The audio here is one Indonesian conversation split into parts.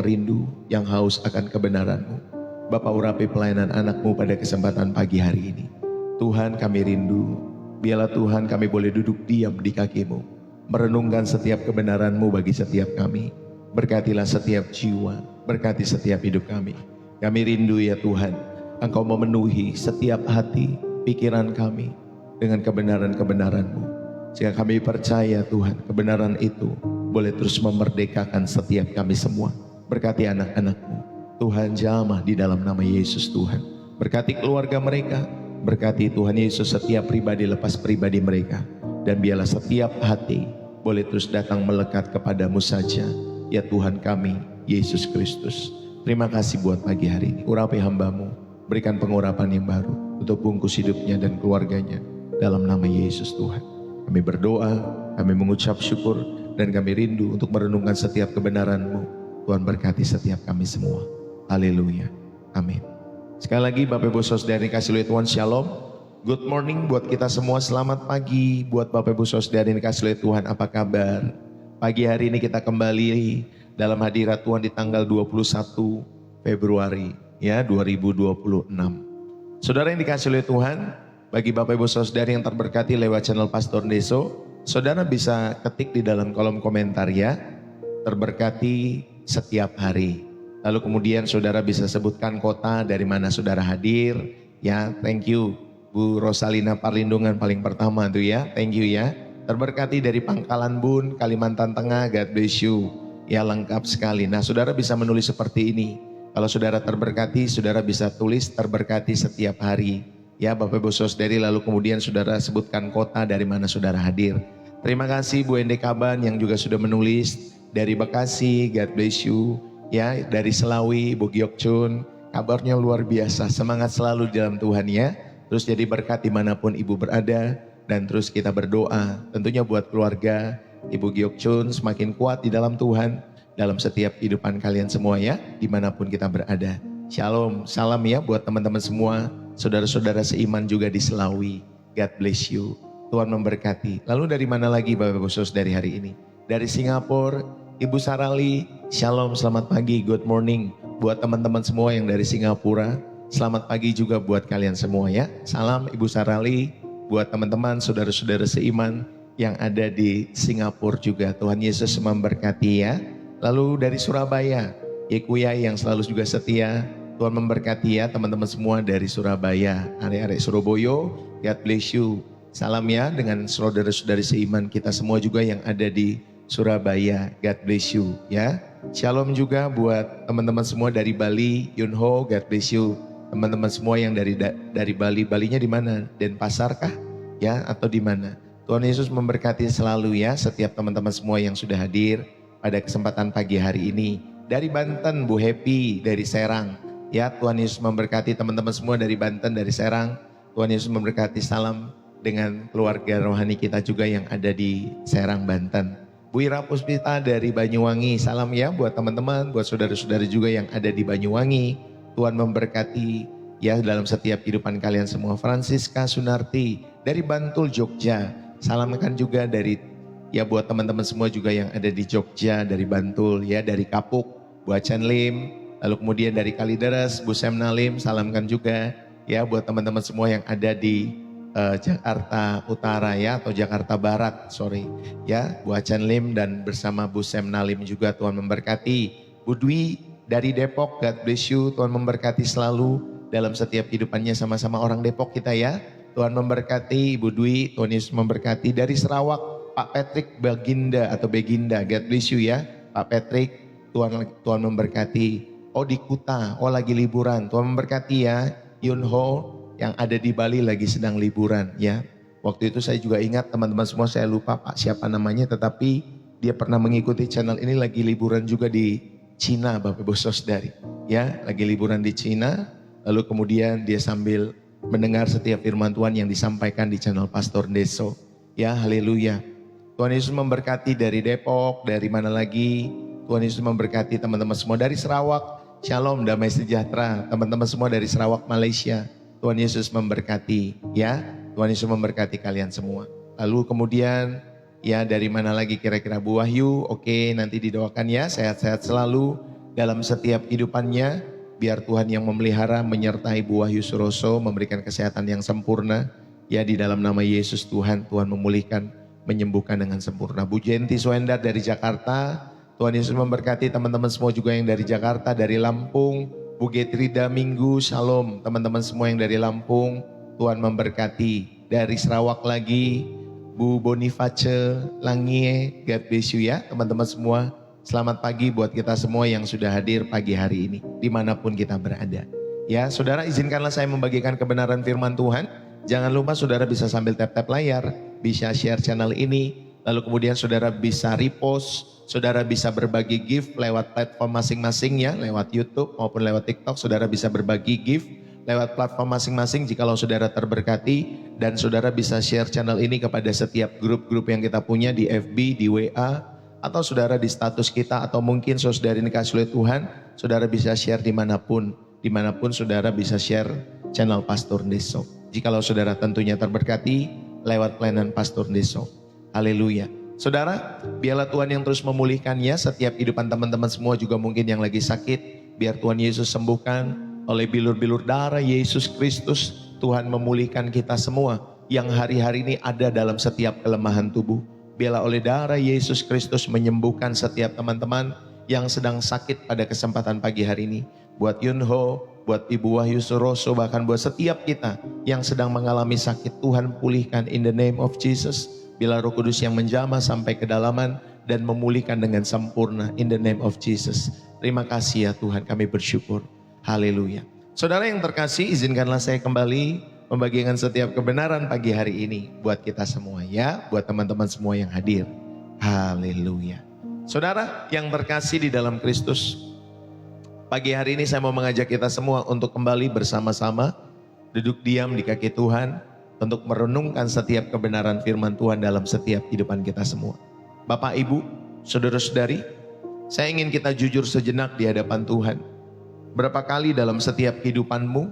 rindu, yang haus akan kebenaran-Mu. Bapa, urapi pelayanan anak-Mu pada kesempatan pagi hari ini. Tuhan, kami rindu, biarlah Tuhan kami boleh duduk diam di kaki-Mu, merenungkan setiap kebenaran-Mu bagi setiap kami. Berkatilah setiap jiwa, berkati setiap hidup kami. Kami rindu ya Tuhan, Engkau memenuhi setiap hati, pikiran kami dengan kebenaran-kebenaran-Mu. Sehingga kami percaya Tuhan, kebenaran itu boleh terus memerdekakan setiap kami semua. Berkati anak-anak-Mu, Tuhan jamah di dalam nama Yesus Tuhan. Berkati keluarga mereka, berkati Tuhan Yesus setiap pribadi lepas pribadi mereka. Dan biarlah setiap hati boleh terus datang melekat kepadamu saja, ya Tuhan kami, Yesus Kristus. Terima kasih buat pagi hari ini. Urapi hamba-Mu, berikan pengurapan yang baru untuk bungkus hidupnya dan keluarganya. Dalam nama Yesus Tuhan, kami berdoa, kami mengucap syukur, dan kami rindu untuk merenungkan setiap kebenaran-Mu. Tuhan berkati setiap kami semua. Haleluya. Amin. Sekali lagi Bapak Ibu Saudara yang dikasihi oleh Tuhan, Shalom. Good morning buat kita semua, selamat pagi buat Bapak Ibu Saudara yang dikasihi oleh Tuhan, apa kabar? Pagi hari ini kita kembali dalam hadirat Tuhan di tanggal 21 Februari ya 2026. Saudara yang dikasihi oleh Tuhan, bagi Bapak Ibu Saudara yang terberkati lewat channel Pastor Deso, saudara bisa ketik di dalam kolom komentar ya, terberkati setiap hari. Lalu kemudian saudara bisa sebutkan kota dari mana saudara hadir ya. Thank you Bu Rosalina Parlindungan paling pertama tuh ya, thank you ya. Terberkati dari Pangkalan Bun, Kalimantan Tengah, God bless you. Ya lengkap sekali. Nah saudara bisa menulis seperti ini. Kalau saudara terberkati, saudara bisa tulis terberkati setiap hari. Ya Bapak Ibu Saudari, lalu kemudian saudara sebutkan kota dari mana saudara hadir. Terima kasih Bu Ende Kaban yang juga sudah menulis dari Bekasi, God bless you. Ya dari Selawi, Bu Giok Chun, kabarnya luar biasa. Semangat selalu di dalam Tuhan ya. Terus jadi berkat dimanapun Ibu berada. Dan terus kita berdoa tentunya buat keluarga Ibu Giok Chun semakin kuat di dalam Tuhan, dalam setiap kehidupan kalian semua ya, dimanapun kita berada. Shalom, salam ya buat teman-teman semua, saudara-saudara seiman juga di Selawi. God bless you, Tuhan memberkati. Lalu dari mana lagi Bapak Ibu Saudara hari ini? Dari Singapura, Ibu Sarali, shalom, selamat pagi, good morning. Buat teman-teman semua yang dari Singapura, selamat pagi juga buat kalian semua ya. Salam Ibu Sarali. Buat teman-teman, saudara-saudara seiman yang ada di Singapura juga. Tuhan Yesus memberkati ya. Lalu dari Surabaya, Yekuya yang selalu juga setia. Tuhan memberkati ya teman-teman semua dari Surabaya. Arek-arek Surabaya, God bless you. Salam ya dengan saudara-saudara seiman kita semua juga yang ada di Surabaya. God bless you ya. Shalom juga buat teman-teman semua dari Bali, Yunho, God bless you. Teman-teman semua yang dari Bali, Balinya di mana? Denpasar kah? Ya, atau di mana? Tuhan Yesus memberkati selalu ya setiap teman-teman semua yang sudah hadir pada kesempatan pagi hari ini. Dari Banten, Bu Happy dari Serang. Ya, Tuhan Yesus memberkati teman-teman semua dari Banten, dari Serang. Tuhan Yesus memberkati, salam dengan keluarga rohani kita juga yang ada di Serang, Banten. Bu Ira Puspita dari Banyuwangi, salam ya buat teman-teman, buat saudara-saudara juga yang ada di Banyuwangi. Tuhan memberkati ya dalam setiap kehidupan kalian semua. Francisca Sunarti dari Bantul, Jogja. Salamkan juga dari ya buat teman-teman semua juga yang ada di Jogja, dari Bantul ya, dari Kapuk, Bu Acan Lim. Lalu kemudian dari Kalideres, Bu Semna Lim, salamkan juga ya buat teman-teman semua yang ada di Jakarta Utara ya, atau Jakarta Barat, sorry. Ya, Bu Acan Lim dan bersama Bu Semna Lim juga Tuhan memberkati. Bu Dwi dari Depok, God bless you, Tuhan memberkati selalu dalam setiap kehidupannya, sama-sama orang Depok kita ya. Tuhan memberkati Ibu Dwi, Tuhan Yesus memberkati. Dari Sarawak, Pak Patrick Baginda atau Beginda, God bless you ya. Pak Patrick, Tuhan memberkati. Oh di Kuta, oh lagi liburan, Tuhan memberkati ya. Yunho yang ada di Bali lagi sedang liburan ya. Waktu itu saya juga ingat teman-teman semua, saya lupa Pak siapa namanya, tetapi dia pernah mengikuti channel ini lagi liburan juga di Cina Bapak Ibu Saudari ya, lagi liburan di Cina, lalu kemudian dia sambil mendengar setiap firman Tuhan yang disampaikan di channel Pastor Deso ya. Haleluya. Tuhan Yesus memberkati dari Depok, dari mana lagi, Tuhan Yesus memberkati teman-teman semua dari Sarawak. Shalom, damai sejahtera teman-teman semua dari Sarawak, Malaysia. Tuhan Yesus memberkati ya, Tuhan Yesus memberkati kalian semua. Lalu kemudian ya dari mana lagi kira-kira Bu Wahyu, oke nanti didoakan ya, sehat-sehat selalu. dalam setiap kehidupannya. Biar Tuhan yang memelihara, menyertai Bu Wahyu Suroso, memberikan kesehatan yang sempurna. Ya, di dalam nama Yesus Tuhan memulihkan, menyembuhkan dengan sempurna. Bu Jenti Suendar dari Jakarta, Tuhan Yesus memberkati teman-teman semua juga yang dari Jakarta, dari Lampung. Bu Getrida Minggu, Shalom teman-teman semua yang dari Lampung, Tuhan memberkati. Dari Sarawak lagi, Bu Boniface Langie, God bless you ya teman-teman semua. Selamat pagi buat kita semua yang sudah hadir pagi hari ini, dimanapun kita berada. Ya saudara, izinkanlah saya membagikan kebenaran firman Tuhan. Jangan lupa saudara bisa sambil tap-tap layar, bisa share channel ini, lalu kemudian saudara bisa repost, saudara bisa berbagi gift lewat platform masing-masing ya, lewat YouTube maupun lewat TikTok, saudara bisa berbagi gift lewat platform masing-masing jikalau saudara terberkati, dan saudara bisa share channel ini kepada setiap grup-grup yang kita punya di FB, di WA, atau saudara di status kita, atau mungkin saudara ini dikasih oleh Tuhan, saudara bisa share dimanapun saudara bisa share channel Pastor Ndeso. Jikalau saudara tentunya terberkati lewat pelayanan Pastor Ndeso. Haleluya. Saudara, biarlah Tuhan yang terus memulihkannya setiap kehidupan teman-teman semua, juga mungkin yang lagi sakit, biar Tuhan Yesus sembuhkan oleh bilur-bilur darah Yesus Kristus. Tuhan memulihkan kita semua yang hari-hari ini ada dalam setiap kelemahan tubuh. Biarlah oleh darah Yesus Kristus menyembuhkan setiap teman-teman yang sedang sakit pada kesempatan pagi hari ini. Buat Yunho, buat Ibu Wahyu Suroso, bahkan buat setiap kita yang sedang mengalami sakit, Tuhan pulihkan in the name of Jesus. Bila Roh Kudus yang menjamah sampai kedalaman dan memulihkan dengan sempurna in the name of Jesus. Terima kasih ya Tuhan, kami bersyukur. Haleluya. Saudara yang terkasih, izinkanlah saya kembali membagikan setiap kebenaran pagi hari ini buat kita semua ya, buat teman-teman semua yang hadir. Haleluya. Saudara yang terkasih di dalam Kristus, pagi hari ini saya mau mengajak kita semua untuk kembali bersama-sama duduk diam di kaki Tuhan untuk merenungkan setiap kebenaran firman Tuhan dalam setiap kehidupan kita semua. Bapak, Ibu, saudara-saudari, saya ingin kita jujur sejenak di hadapan Tuhan. Berapa kali dalam setiap kehidupanmu,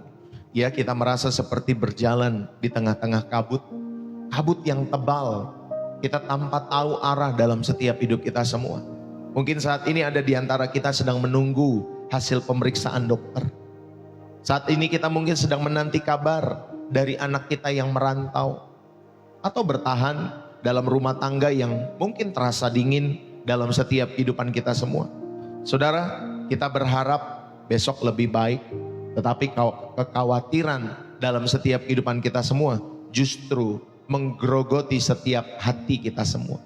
ya kita merasa seperti berjalan di tengah-tengah kabut yang tebal. Kita tanpa tahu arah dalam setiap hidup kita semua. Mungkin saat ini ada di antara kita sedang menunggu hasil pemeriksaan dokter. Saat ini kita mungkin sedang menanti kabar dari anak kita yang merantau, atau bertahan dalam rumah tangga yang mungkin terasa dingin dalam setiap kehidupan kita semua. Saudara, kita berharap besok lebih baik, tetapi kekhawatiran dalam setiap kehidupan kita semua justru menggerogoti setiap hati kita semua.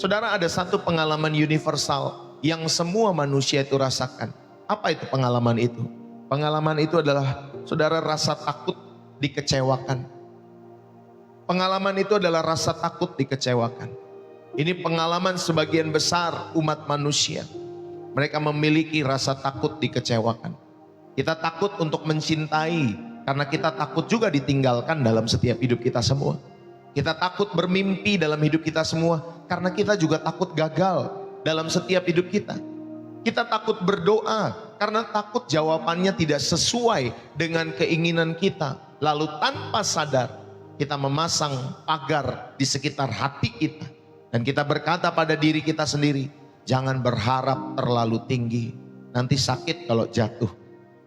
Saudara, ada satu pengalaman universal yang semua manusia itu rasakan. Apa itu pengalaman itu? Pengalaman itu adalah saudara rasa takut dikecewakan. Pengalaman itu adalah rasa takut dikecewakan. Ini pengalaman sebagian besar umat manusia. Mereka memiliki rasa takut dikecewakan. Kita takut untuk mencintai karena kita takut juga ditinggalkan dalam setiap hidup kita semua. Kita takut bermimpi dalam hidup kita semua karena kita juga takut gagal dalam setiap hidup kita. Kita takut berdoa karena takut jawabannya tidak sesuai dengan keinginan kita. Lalu tanpa sadar kita memasang pagar di sekitar hati kita. Dan kita berkata pada diri kita sendiri, jangan berharap terlalu tinggi, nanti sakit kalau jatuh.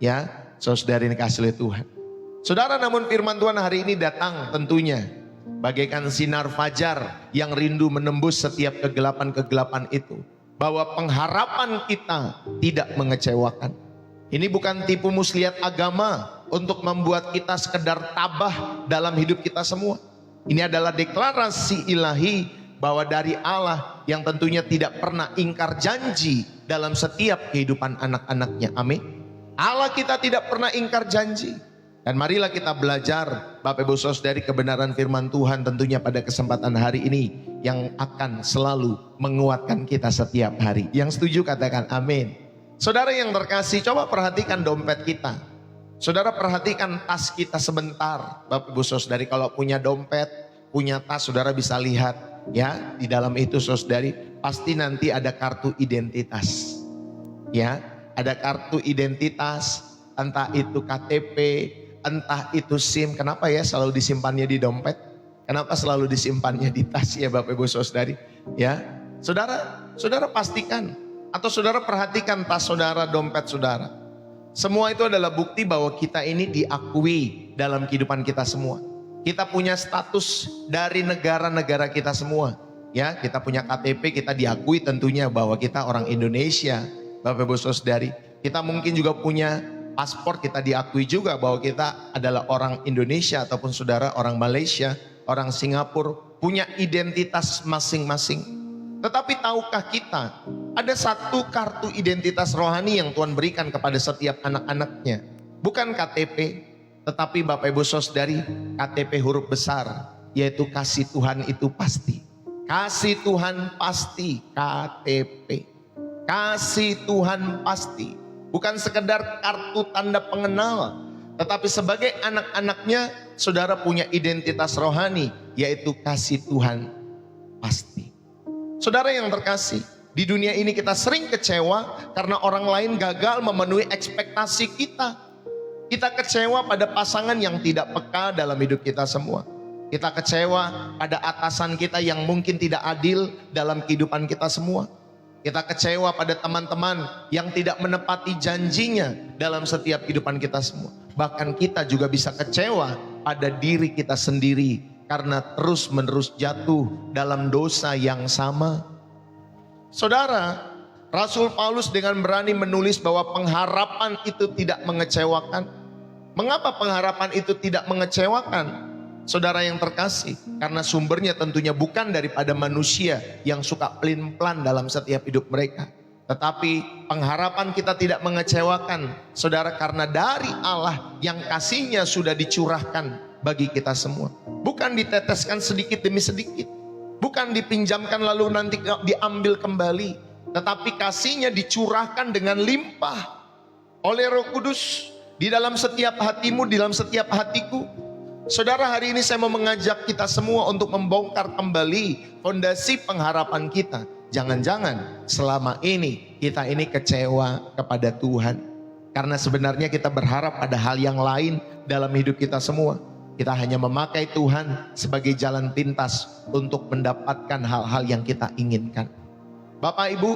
Ya, saudara ini kasih oleh Tuhan. Saudara, namun firman Tuhan hari ini datang tentunya bagaikan sinar fajar yang rindu menembus setiap kegelapan-kegelapan itu. Bahwa pengharapan kita tidak mengecewakan. Ini bukan tipu muslihat agama untuk membuat kita sekedar tabah dalam hidup kita semua. Ini adalah deklarasi ilahi bahwa dari Allah yang tentunya tidak pernah ingkar janji dalam setiap kehidupan anak-anaknya. Amin. Allah kita tidak pernah ingkar janji. Dan marilah kita belajar Bapak Ibu Saudari kebenaran firman Tuhan tentunya pada kesempatan hari ini yang akan selalu menguatkan kita setiap hari. Yang setuju katakan amin. Saudara yang terkasih, coba perhatikan dompet kita. Saudara perhatikan tas kita sebentar. Bapak Ibu Saudari kalau punya dompet, punya tas, saudara bisa lihat ya, di dalam itu saudari pasti nanti ada kartu identitas. Ya, ada kartu identitas, entah itu KTP, entah itu SIM. Kenapa ya selalu disimpannya di dompet? Kenapa selalu disimpannya di tas ya Bapak Ibu Saudari? Ya, saudara pastikan Atau saudara perhatikan tas saudara, dompet saudara. Semua itu adalah bukti bahwa kita ini diakui dalam kehidupan kita semua. Kita punya status dari negara-negara kita semua. Ya, kita punya KTP, kita diakui tentunya bahwa kita orang Indonesia. Bapak Ibu Saudari, kita mungkin juga punya paspor, kita diakui juga bahwa kita adalah orang Indonesia ataupun saudara orang Malaysia, orang Singapura, punya identitas masing-masing. Tetapi tahukah kita ada satu kartu identitas rohani yang Tuhan berikan kepada setiap anak-anaknya? Bukan KTP, tetapi Bapak Ibu Saudari, KTP huruf besar, yaitu kasih Tuhan itu pasti. Kasih Tuhan pasti, KTP. Kasih Tuhan pasti. Bukan sekedar kartu tanda pengenal, tetapi sebagai anak-anaknya, saudara punya identitas rohani, yaitu kasih Tuhan pasti. Saudara yang terkasih, di dunia ini kita sering kecewa karena orang lain gagal memenuhi ekspektasi kita. Kita kecewa pada pasangan yang tidak peka dalam hidup kita semua. Kita kecewa pada atasan kita yang mungkin tidak adil dalam kehidupan kita semua. Kita kecewa pada teman-teman yang tidak menepati janjinya dalam setiap kehidupan kita semua. Bahkan kita juga bisa kecewa pada diri kita sendiri karena terus-menerus jatuh dalam dosa yang sama. Saudara, Rasul Paulus dengan berani menulis bahwa pengharapan itu tidak mengecewakan. Mengapa pengharapan itu tidak mengecewakan? Saudara yang terkasih, karena sumbernya tentunya bukan daripada manusia yang suka pelin-pelan dalam setiap hidup mereka. Tetapi pengharapan kita tidak mengecewakan, saudara, karena dari Allah yang kasih-Nya sudah dicurahkan bagi kita semua. Bukan diteteskan sedikit demi sedikit, bukan dipinjamkan lalu nanti diambil kembali, tetapi kasih-Nya dicurahkan dengan limpah oleh Roh Kudus di dalam setiap hatimu, di dalam setiap hatiku. Saudara, hari ini saya mau mengajak kita semua untuk membongkar kembali fondasi pengharapan kita. Jangan-jangan selama ini kita ini kecewa kepada Tuhan, karena sebenarnya kita berharap pada hal yang lain dalam hidup kita semua. Kita hanya memakai Tuhan sebagai jalan pintas untuk mendapatkan hal-hal yang kita inginkan. Bapak Ibu,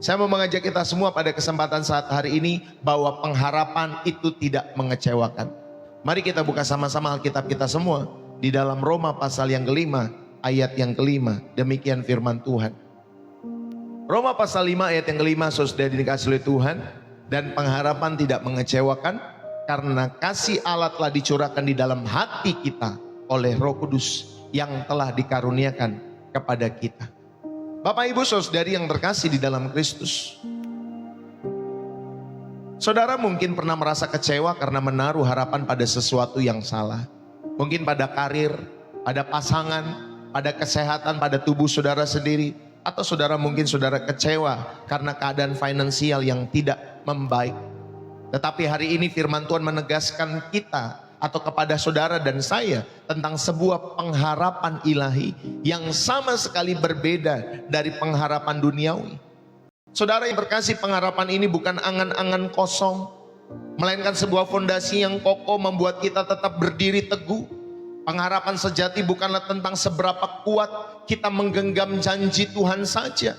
saya mau mengajak kita semua pada kesempatan saat hari ini bahwa pengharapan itu tidak mengecewakan. Mari kita buka sama-sama Alkitab kita semua di dalam Roma pasal yang ke-5 ayat yang ke-5. Demikian firman Tuhan. Roma pasal 5 ayat yang ke-5, saudara dikasih oleh Tuhan, dan pengharapan tidak mengecewakan karena kasih Allah telah dicurahkan di dalam hati kita oleh Roh Kudus yang telah dikaruniakan kepada kita. Bapak Ibu saudari yang terkasih di dalam Kristus, saudara mungkin pernah merasa kecewa karena menaruh harapan pada sesuatu yang salah. Mungkin pada karir, pada pasangan, pada kesehatan, pada tubuh saudara sendiri. Atau saudara mungkin saudara kecewa karena keadaan finansial yang tidak membaik. Tetapi hari ini firman Tuhan menegaskan kita atau kepada saudara dan saya tentang sebuah pengharapan ilahi yang sama sekali berbeda dari pengharapan duniawi. Saudara yang terkasih, pengharapan ini bukan angan-angan kosong, melainkan sebuah fondasi yang kokoh membuat kita tetap berdiri teguh. Pengharapan sejati bukanlah tentang seberapa kuat kita menggenggam janji Tuhan saja,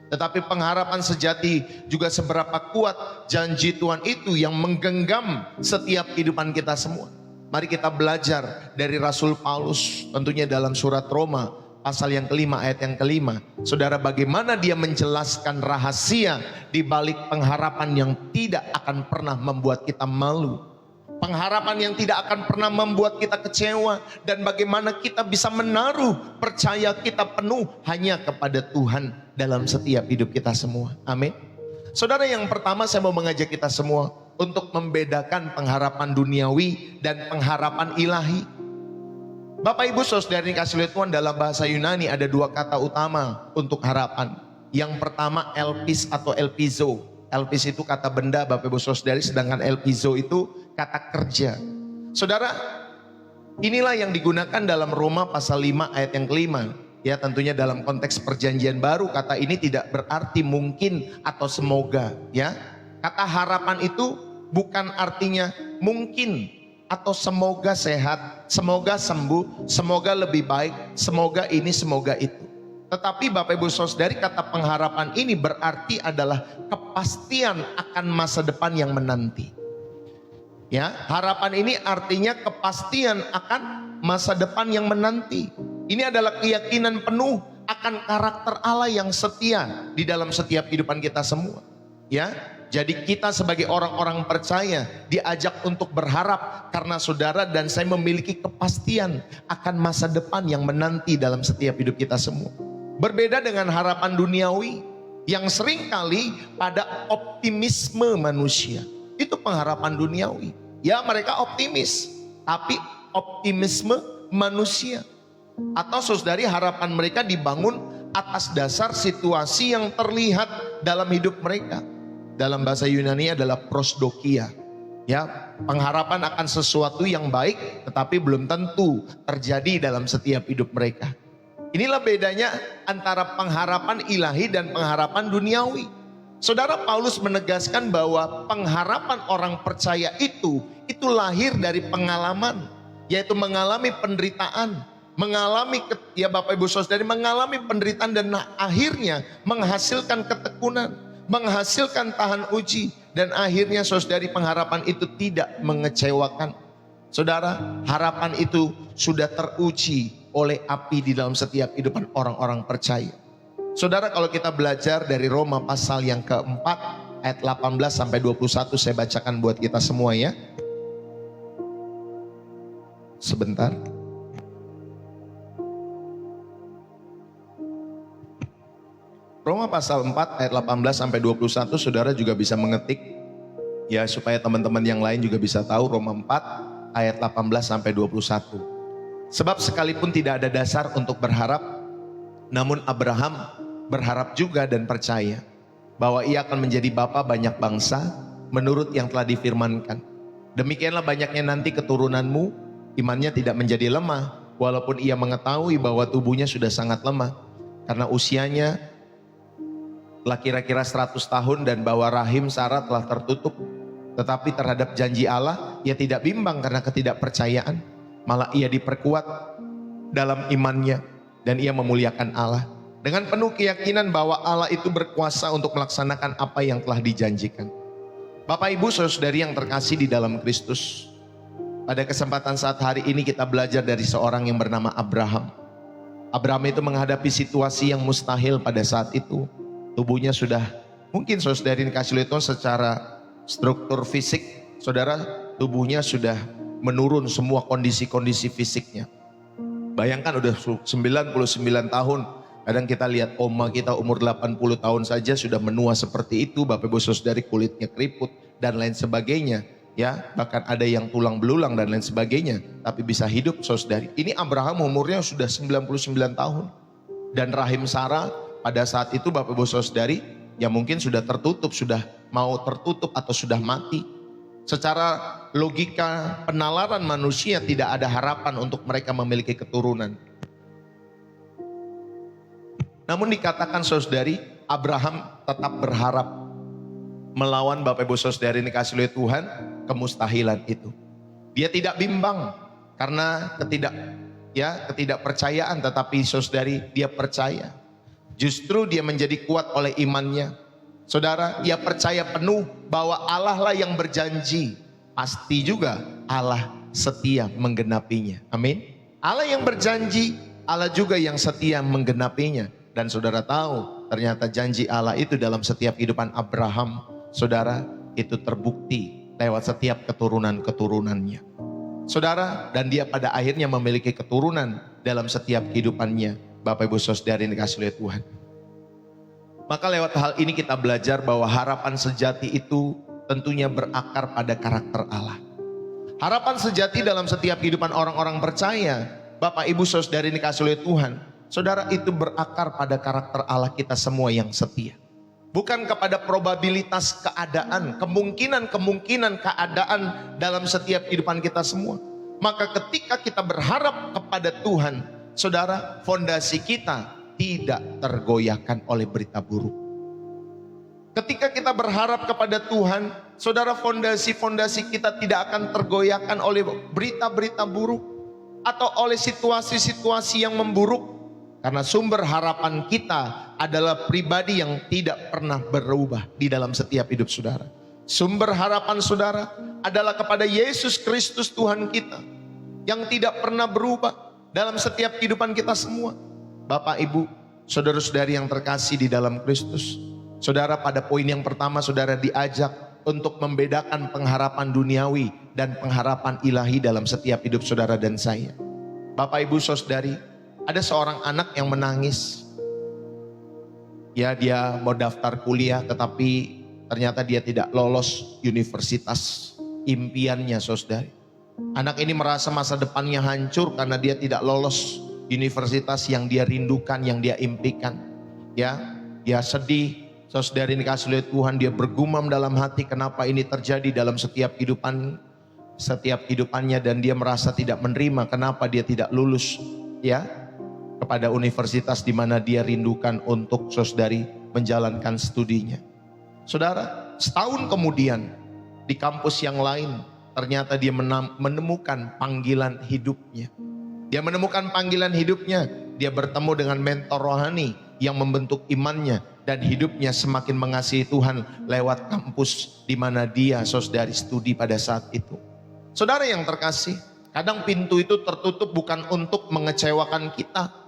tetapi pengharapan sejati juga seberapa kuat janji Tuhan itu yang menggenggam setiap kehidupan kita semua. Mari kita belajar dari Rasul Paulus, tentunya dalam surat Roma pasal yang ke-5 ayat yang ke-5. Saudara, bagaimana dia menjelaskan rahasia di balik pengharapan yang tidak akan pernah membuat kita malu. Pengharapan yang tidak akan pernah membuat kita kecewa, dan bagaimana kita bisa menaruh percaya kita penuh hanya kepada Tuhan dalam setiap hidup kita semua. Amin. Saudara, yang pertama saya mau mengajak kita semua untuk membedakan pengharapan duniawi dan pengharapan ilahi. Bapak Ibu saudara yang dikasihi oleh Tuhan, dalam bahasa Yunani ada dua kata utama untuk harapan. Yang pertama elpis atau elpizo. Elpis itu kata benda Bapak Ibu saudari, sedangkan elpizo itu kata kerja. Saudara, inilah yang digunakan dalam Roma pasal 5 ayat yang ke-5. Ya, tentunya dalam konteks perjanjian baru kata ini tidak berarti mungkin atau semoga, ya. Kata harapan itu bukan artinya mungkin atau semoga sehat, semoga sembuh, semoga lebih baik, semoga ini, semoga itu. Tetapi Bapak Ibu Saudari, kata pengharapan ini berarti adalah kepastian akan masa depan yang menanti. Ya, harapan ini artinya kepastian akan masa depan yang menanti. Ini adalah keyakinan penuh akan karakter Allah yang setia di dalam setiap kehidupan kita semua. Ya, jadi kita sebagai orang-orang percaya diajak untuk berharap karena saudara dan saya memiliki kepastian akan masa depan yang menanti dalam setiap hidup kita semua. Berbeda dengan harapan duniawi yang seringkali pada optimisme manusia. Itu pengharapan duniawi. Ya, mereka optimis, tapi optimisme manusia. Atau saudari, harapan mereka dibangun atas dasar situasi yang terlihat dalam hidup mereka. Dalam bahasa Yunani adalah prosdokia. Ya, pengharapan akan sesuatu yang baik tetapi belum tentu terjadi dalam setiap hidup mereka. Inilah bedanya antara pengharapan ilahi dan pengharapan duniawi. Saudara, Paulus menegaskan bahwa pengharapan orang percaya itu lahir dari pengalaman, yaitu mengalami penderitaan, mengalami, ya Bapak Ibu Saudari, mengalami penderitaan dan akhirnya menghasilkan ketekunan, menghasilkan tahan uji, dan akhirnya saudari pengharapan itu tidak mengecewakan. Saudara, harapan itu sudah teruji oleh api di dalam setiap kehidupan orang-orang percaya. Saudara, kalau kita belajar dari Roma pasal yang keempat ayat 18 sampai 21, saya bacakan buat kita semua ya. Sebentar. Roma pasal 4 ayat 18 sampai 21, saudara juga bisa mengetik ya supaya teman-teman yang lain juga bisa tahu. Roma 4 ayat 18 sampai 21. Sebab sekalipun tidak ada dasar untuk berharap, namun Abraham berharap juga dan percaya bahwa ia akan menjadi bapa banyak bangsa menurut yang telah difirmankan. Demikianlah banyaknya nanti keturunanmu, imannya tidak menjadi lemah, walaupun ia mengetahui bahwa tubuhnya sudah sangat lemah, karena usianya telah kira-kira 100 tahun dan bahwa rahim Sarah telah tertutup. Tetapi terhadap janji Allah, ia tidak bimbang karena ketidakpercayaan. Malah ia diperkuat dalam imannya dan ia memuliakan Allah dengan penuh keyakinan bahwa Allah itu berkuasa untuk melaksanakan apa yang telah dijanjikan. Bapak Ibu Saudari yang terkasih di dalam Kristus, pada kesempatan saat hari ini kita belajar dari seorang yang bernama Abraham. Abraham itu menghadapi situasi yang mustahil pada saat itu. Tubuhnya sudah, mungkin saudari dikasih lihat secara struktur fisik, saudara, tubuhnya sudah menurun semua kondisi-kondisi fisiknya. Bayangkan udah 99 tahun. Kadang kita lihat oma kita umur 80 tahun saja sudah menua seperti itu. Bapak Ibu Saudari, kulitnya keriput dan lain sebagainya. Ya, bahkan ada yang tulang belulang dan lain sebagainya. Tapi bisa hidup saudari. Ini Abraham umurnya sudah 99 tahun. Dan rahim Sarah pada saat itu Bapak Ibu Saudari, ya mungkin sudah tertutup, sudah mau tertutup atau sudah mati. Secara logika penalaran manusia tidak ada harapan untuk mereka memiliki keturunan. Namun dikatakan saudari, Abraham tetap berharap melawan Bapak Ibu Saudari ini kasih oleh Tuhan kemustahilan itu. Dia tidak bimbang karena ketidakpercayaan, tetapi saudari dia percaya. Justru dia menjadi kuat oleh imannya. Saudara, ia percaya penuh bahwa Allah lah yang berjanji. Pasti juga Allah setia menggenapinya. Amin. Allah yang berjanji, Allah juga yang setia menggenapinya. Dan saudara tahu, ternyata janji Allah itu dalam setiap kehidupan Abraham, saudara, itu terbukti lewat setiap keturunan-keturunannya. Saudara, dan dia pada akhirnya memiliki keturunan dalam setiap kehidupannya. Bapak Ibu Saudari yang dikasihi oleh Tuhan. Maka lewat hal ini kita belajar bahwa harapan sejati itu tentunya berakar pada karakter Allah. Harapan sejati dalam setiap kehidupan orang-orang percaya, Bapak Ibu Saudari yang dikasihi oleh Tuhan, saudara, itu berakar pada karakter Allah kita semua yang setia. Bukan kepada probabilitas keadaan, kemungkinan keadaan dalam setiap kehidupan kita semua. Maka ketika kita berharap kepada Tuhan, saudara, fondasi kita tidak tergoyahkan oleh berita buruk. Ketika kita berharap kepada Tuhan, saudara, fondasi-fondasi kita tidak akan tergoyahkan oleh berita-berita buruk atau oleh situasi-situasi yang memburuk. Karena sumber harapan kita adalah pribadi yang tidak pernah berubah di dalam setiap hidup saudara. Sumber harapan saudara adalah kepada Yesus Kristus Tuhan kita, yang tidak pernah berubah dalam setiap kehidupan kita semua. Bapak, Ibu, saudara-saudari yang terkasih di dalam Kristus. Saudara, pada poin yang pertama saudara diajak untuk membedakan pengharapan duniawi dan pengharapan ilahi dalam setiap hidup saudara dan saya. Bapak, Ibu, saudari, ada seorang anak yang menangis. Ya, dia mau daftar kuliah tetapi ternyata dia tidak lolos universitas impiannya, saudari. Anak ini merasa masa depannya hancur karena dia tidak lolos universitas yang dia rindukan, yang dia impikan. Ya, dia sedih. Saudari ini kasih oleh Tuhan, dia bergumam dalam hati kenapa ini terjadi dalam setiap hidupannya, dan dia merasa tidak menerima kenapa dia tidak lulus ya kepada universitas di mana dia rindukan untuk saudari menjalankan studinya. Saudara, setahun kemudian di kampus yang lain ternyata dia menemukan panggilan hidupnya. Dia menemukan panggilan hidupnya. Dia bertemu dengan mentor rohani yang membentuk imannya dan hidupnya semakin mengasihi Tuhan lewat kampus di mana dia saudari studi pada saat itu. Saudara yang terkasih, kadang pintu itu tertutup bukan untuk mengecewakan kita,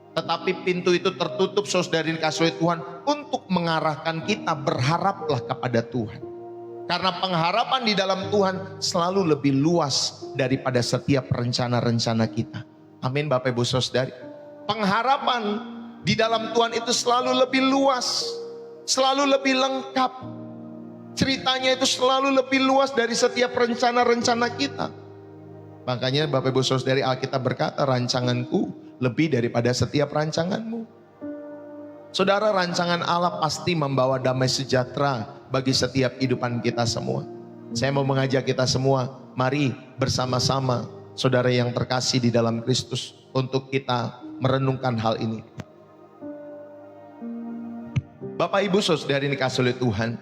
tetapi pintu itu tertutup saudari dikasih oleh Tuhan untuk mengarahkan kita berharaplah kepada Tuhan. Karena pengharapan di dalam Tuhan selalu lebih luas daripada setiap rencana-rencana kita. Amin, Bapak Ibu saudari. Pengharapan di dalam Tuhan itu selalu lebih luas, selalu lebih lengkap. Ceritanya itu selalu lebih luas dari setiap rencana-rencana kita. Makanya Bapak Ibu saudari, Alkitab berkata, rancanganku lebih daripada setiap rancanganmu. Saudara, rancangan Allah pasti membawa damai sejahtera bagi setiap kehidupan kita semua. Saya mau mengajak kita semua, mari bersama-sama saudara yang terkasih di dalam Kristus untuk kita merenungkan hal ini. Bapak Ibu saudari ini dikasih oleh Tuhan,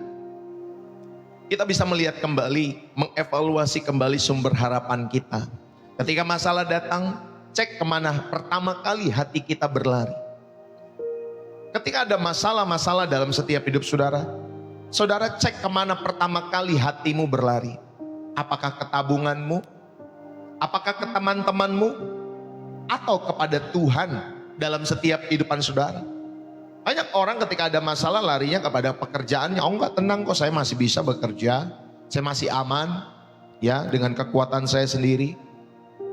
kita bisa melihat kembali, mengevaluasi kembali sumber harapan kita. Ketika masalah datang, cek kemana pertama kali hati kita berlari. Ketika ada masalah-masalah dalam setiap hidup saudara, saudara cek kemana pertama kali hatimu berlari. Apakah ke tabunganmu? Apakah ke teman-temanmu? Atau kepada Tuhan dalam setiap kehidupan saudara? Banyak orang ketika ada masalah larinya kepada pekerjaannya. Oh enggak, tenang kok, saya masih bisa bekerja, saya masih aman ya dengan kekuatan saya sendiri.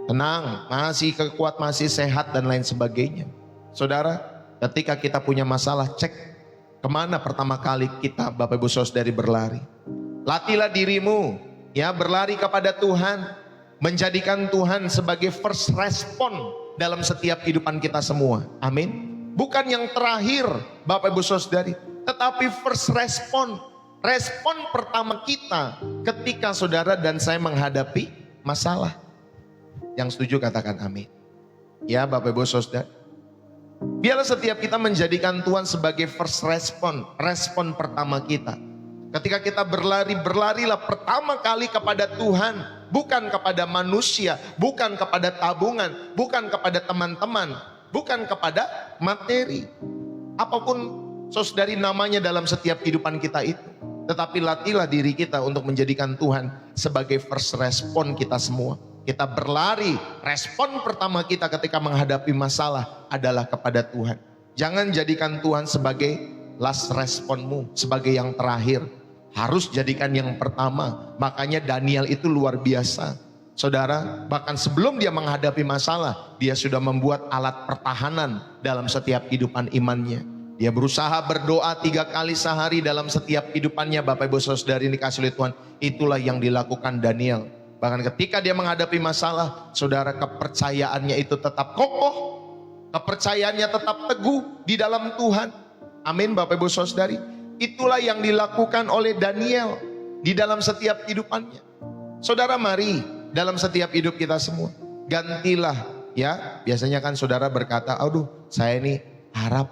Tenang, masih kuat, masih sehat dan lain sebagainya. Saudara, ketika kita punya masalah, cek kemana pertama kali kita Bapak Ibu saudari berlari. Latihlah dirimu ya berlari kepada Tuhan, menjadikan Tuhan sebagai first respon dalam setiap kehidupan kita semua. Amin. Bukan yang terakhir Bapak Ibu saudari, tetapi first respon. Respon pertama kita ketika saudara dan saya menghadapi masalah. Yang setuju katakan amin. Ya Bapak Ibu saudari, biarlah setiap kita menjadikan Tuhan sebagai first respon. Respon pertama kita. Ketika kita berlari, berlarilah pertama kali kepada Tuhan. Bukan kepada manusia, bukan kepada tabungan, bukan kepada teman-teman, bukan kepada materi. Apapun saudari namanya dalam setiap kehidupan kita itu. Tetapi latihlah diri kita untuk menjadikan Tuhan sebagai first respon kita semua. Kita berlari, respon pertama kita ketika menghadapi masalah adalah kepada Tuhan. Jangan jadikan Tuhan sebagai last responmu, sebagai yang terakhir. Harus jadikan yang pertama. Makanya Daniel itu luar biasa. Saudara, bahkan sebelum dia menghadapi masalah, dia sudah membuat alat pertahanan dalam setiap kehidupan imannya. Dia berusaha berdoa 3 kali sehari dalam setiap kehidupannya. Bapak Ibu saudari ini dikasih oleh Tuhan. Itulah yang dilakukan Daniel. Bahkan ketika dia menghadapi masalah, saudara, kepercayaannya itu tetap kokoh. Kepercayaannya tetap teguh di dalam Tuhan. Amin Bapak Ibu saudari. Itulah yang dilakukan oleh Daniel di dalam setiap kehidupannya. Saudara, mari dalam setiap hidup kita semua gantilah ya. Biasanya kan saudara berkata, aduh saya ini harap,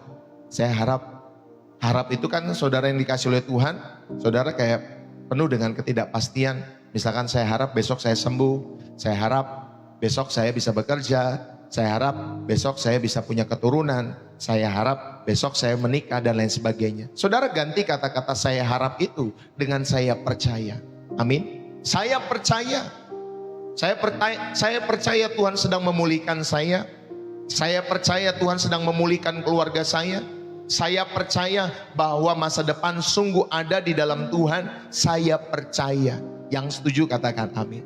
saya harap itu kan saudara yang dikasih oleh Tuhan. Saudara kayak penuh dengan ketidakpastian. Misalkan saya harap besok saya sembuh, saya harap besok saya bisa bekerja, Saya harap besok saya bisa punya keturunan. Saya harap besok saya menikah dan lain sebagainya. Saudara ganti kata-kata saya harap itu dengan saya percaya. Amin. Saya percaya. Saya percaya Tuhan sedang memulihkan saya. Saya percaya Tuhan sedang memulihkan keluarga saya. Saya percaya bahwa masa depan sungguh ada di dalam Tuhan. Saya percaya. Yang setuju katakan amin.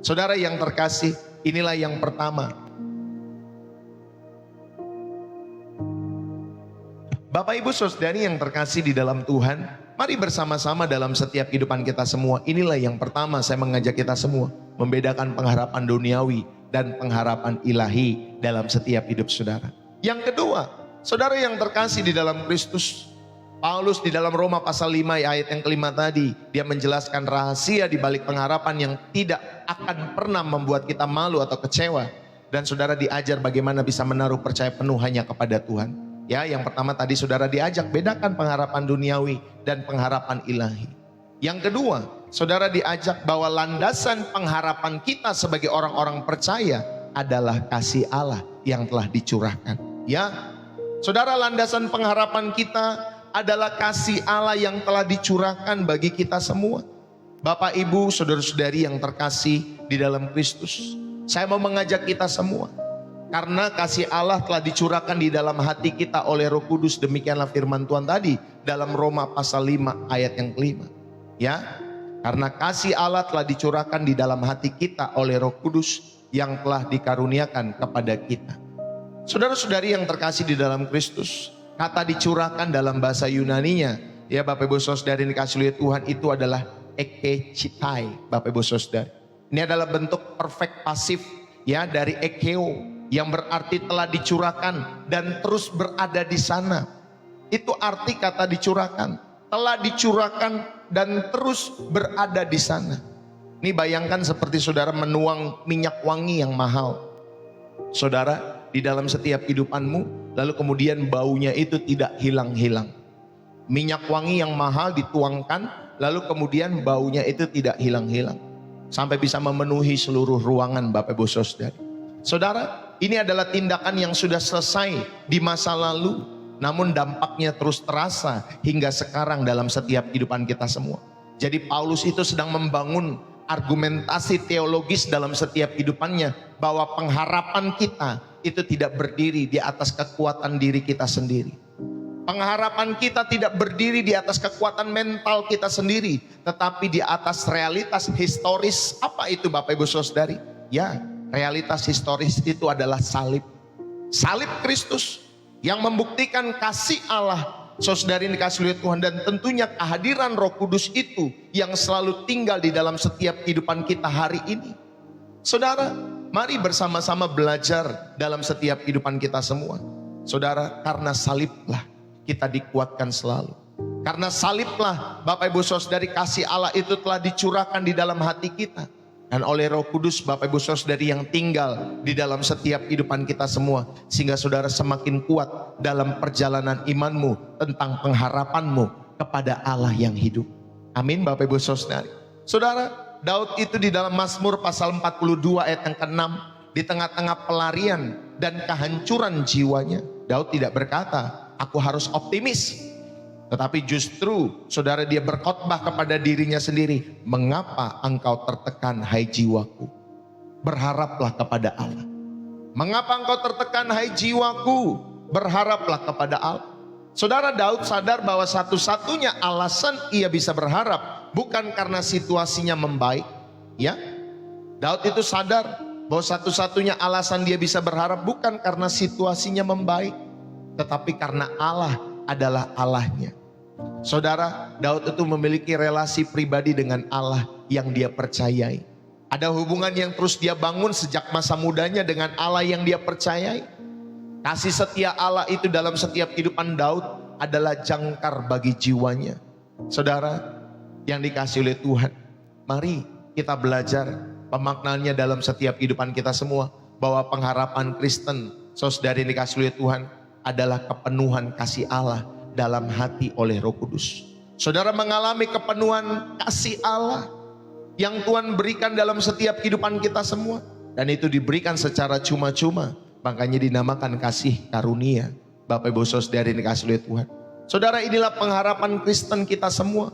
Saudara yang terkasih, inilah yang pertama. Bapak Ibu Saudari yang terkasih di dalam Tuhan, mari bersama-sama dalam setiap kehidupan kita semua. Inilah yang pertama saya mengajak kita semua. Membedakan pengharapan duniawi dan pengharapan ilahi dalam setiap hidup saudara. Yang kedua, saudara yang terkasih di dalam Kristus, Paulus di dalam Roma pasal 5 ayat yang kelima tadi, dia menjelaskan rahasia di balik pengharapan yang tidak akan pernah membuat kita malu atau kecewa. Dan saudara diajar bagaimana bisa menaruh percaya penuh hanya kepada Tuhan. Ya, yang pertama tadi saudara diajak bedakan pengharapan duniawi dan pengharapan ilahi. Yang kedua, saudara diajak bahwa landasan pengharapan kita sebagai orang-orang percaya adalah kasih Allah yang telah dicurahkan. Ya, saudara, landasan pengharapan kita adalah kasih Allah yang telah dicurahkan bagi kita semua. Bapak, Ibu, saudara-saudari yang terkasih di dalam Kristus, saya mau mengajak kita semua. Karena kasih Allah telah dicurahkan di dalam hati kita oleh Roh Kudus. Demikianlah firman Tuhan tadi dalam Roma pasal 5 ayat yang kelima. Ya, karena kasih Allah telah dicurahkan di dalam hati kita oleh Roh Kudus yang telah dikaruniakan kepada kita. Saudara-saudari yang terkasih di dalam Kristus, kata dicurahkan dalam bahasa Yunaninya, ya Bapak Ibu Saudari yang dikasih oleh Tuhan, itu adalah ekechitai, Bapak Ibu Saudari. Ini adalah bentuk perfect pasif ya dari ekeo, yang berarti telah dicurahkan dan terus berada di sana. Itu arti kata dicurahkan, telah dicurahkan dan terus berada di sana. Ini bayangkan seperti saudara menuang minyak wangi yang mahal. Saudara, di dalam setiap kehidupanmu, lalu kemudian baunya itu tidak hilang-hilang. Minyak wangi yang mahal dituangkan, lalu kemudian baunya itu tidak hilang-hilang. Sampai bisa memenuhi seluruh ruangan Bapak Ibu Saudari. Saudara, ini adalah tindakan yang sudah selesai di masa lalu, namun dampaknya terus terasa hingga sekarang dalam setiap kehidupan kita semua. Jadi Paulus itu sedang membangun argumentasi teologis dalam setiap kehidupannya, bahwa pengharapan kita itu tidak berdiri di atas kekuatan diri kita sendiri. Pengharapan kita tidak berdiri di atas kekuatan mental kita sendiri, tetapi di atas realitas historis. Apa itu Bapak Ibu Saudari? Ya, realitas historis itu adalah salib. Salib Kristus yang membuktikan kasih Allah, saudari dikasih oleh Tuhan, dan tentunya kehadiran Roh Kudus itu yang selalu tinggal di dalam setiap kehidupan kita hari ini. Saudara, mari bersama-sama belajar dalam setiap kehidupan kita semua. Saudara, karena saliblah kita dikuatkan selalu. Karena saliblah Bapak Ibu Saudari, kasih Allah itu telah dicurahkan di dalam hati kita. Dan oleh Roh Kudus Bapak Ibu Saudari yang tinggal di dalam setiap kehidupan kita semua. Sehingga saudara semakin kuat dalam perjalanan imanmu tentang pengharapanmu kepada Allah yang hidup. Amin Bapak Ibu Saudari. Saudara, Daud itu di dalam Mazmur pasal 42 ayat yang ke-6, di tengah-tengah pelarian dan kehancuran jiwanya, Daud tidak berkata, aku harus optimis. Tetapi justru saudara dia berkhotbah kepada dirinya sendiri. Mengapa engkau tertekan hai jiwaku? Berharaplah kepada Allah. Mengapa engkau tertekan hai jiwaku? Berharaplah kepada Allah. Saudara, Daud sadar bahwa satu-satunya alasan ia bisa berharap bukan karena situasinya membaik. Ya, Daud itu sadar bahwa satu-satunya alasan dia bisa berharap bukan karena situasinya membaik, tetapi karena Allah adalah Allahnya. Saudara, Daud itu memiliki relasi pribadi dengan Allah yang dia percayai. Ada hubungan yang terus dia bangun sejak masa mudanya dengan Allah yang dia percayai. Kasih setia Allah itu dalam setiap kehidupan Daud adalah jangkar bagi jiwanya. Saudara yang dikasih oleh Tuhan, mari kita belajar pemaknaannya dalam setiap kehidupan kita semua. Bahwa pengharapan Kristen, saudari yang dikasih oleh Tuhan, adalah kepenuhan kasih Allah dalam hati oleh Roh Kudus. Saudara mengalami kepenuhan kasih Allah yang Tuhan berikan dalam setiap kehidupan kita semua. Dan itu diberikan secara cuma-cuma. Makanya dinamakan kasih karunia. Bapak Ibu Saudara yang dikasihi oleh Tuhan. Saudara, inilah pengharapan Kristen kita semua.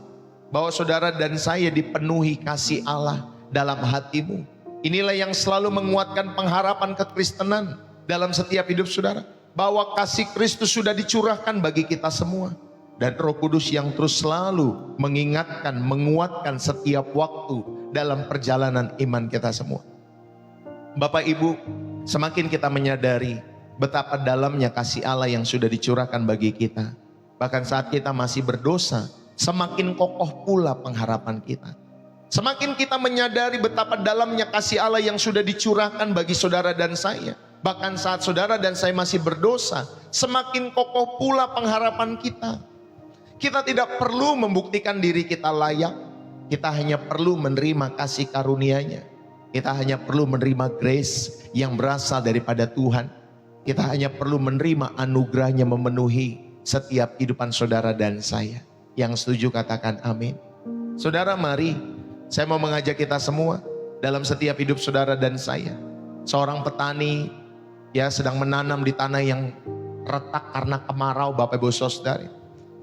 Bahwa saudara dan saya dipenuhi kasih Allah dalam hatimu. Inilah yang selalu menguatkan pengharapan kekristenan dalam setiap hidup saudara. Bahwa kasih Kristus sudah dicurahkan bagi kita semua. Dan Roh Kudus yang terus selalu mengingatkan, menguatkan setiap waktu dalam perjalanan iman kita semua. Bapak Ibu, semakin kita menyadari betapa dalamnya kasih Allah yang sudah dicurahkan bagi kita. Bahkan saat kita masih berdosa, semakin kokoh pula pengharapan kita. Semakin kita menyadari betapa dalamnya kasih Allah yang sudah dicurahkan bagi saudara dan saya. Bahkan saat saudara dan saya masih berdosa, semakin kokoh pula pengharapan kita. Kita tidak perlu membuktikan diri kita layak. Kita hanya perlu menerima kasih karunia-Nya. Kita hanya perlu menerima grace yang berasal daripada Tuhan. Kita hanya perlu menerima anugerah-Nya memenuhi setiap kehidupan saudara dan saya. Yang setuju katakan amin. Saudara, mari saya mau mengajak kita semua dalam setiap hidup saudara dan saya. Seorang petani ya sedang menanam di tanah yang retak karena kemarau, Bapak Ibu Saudara.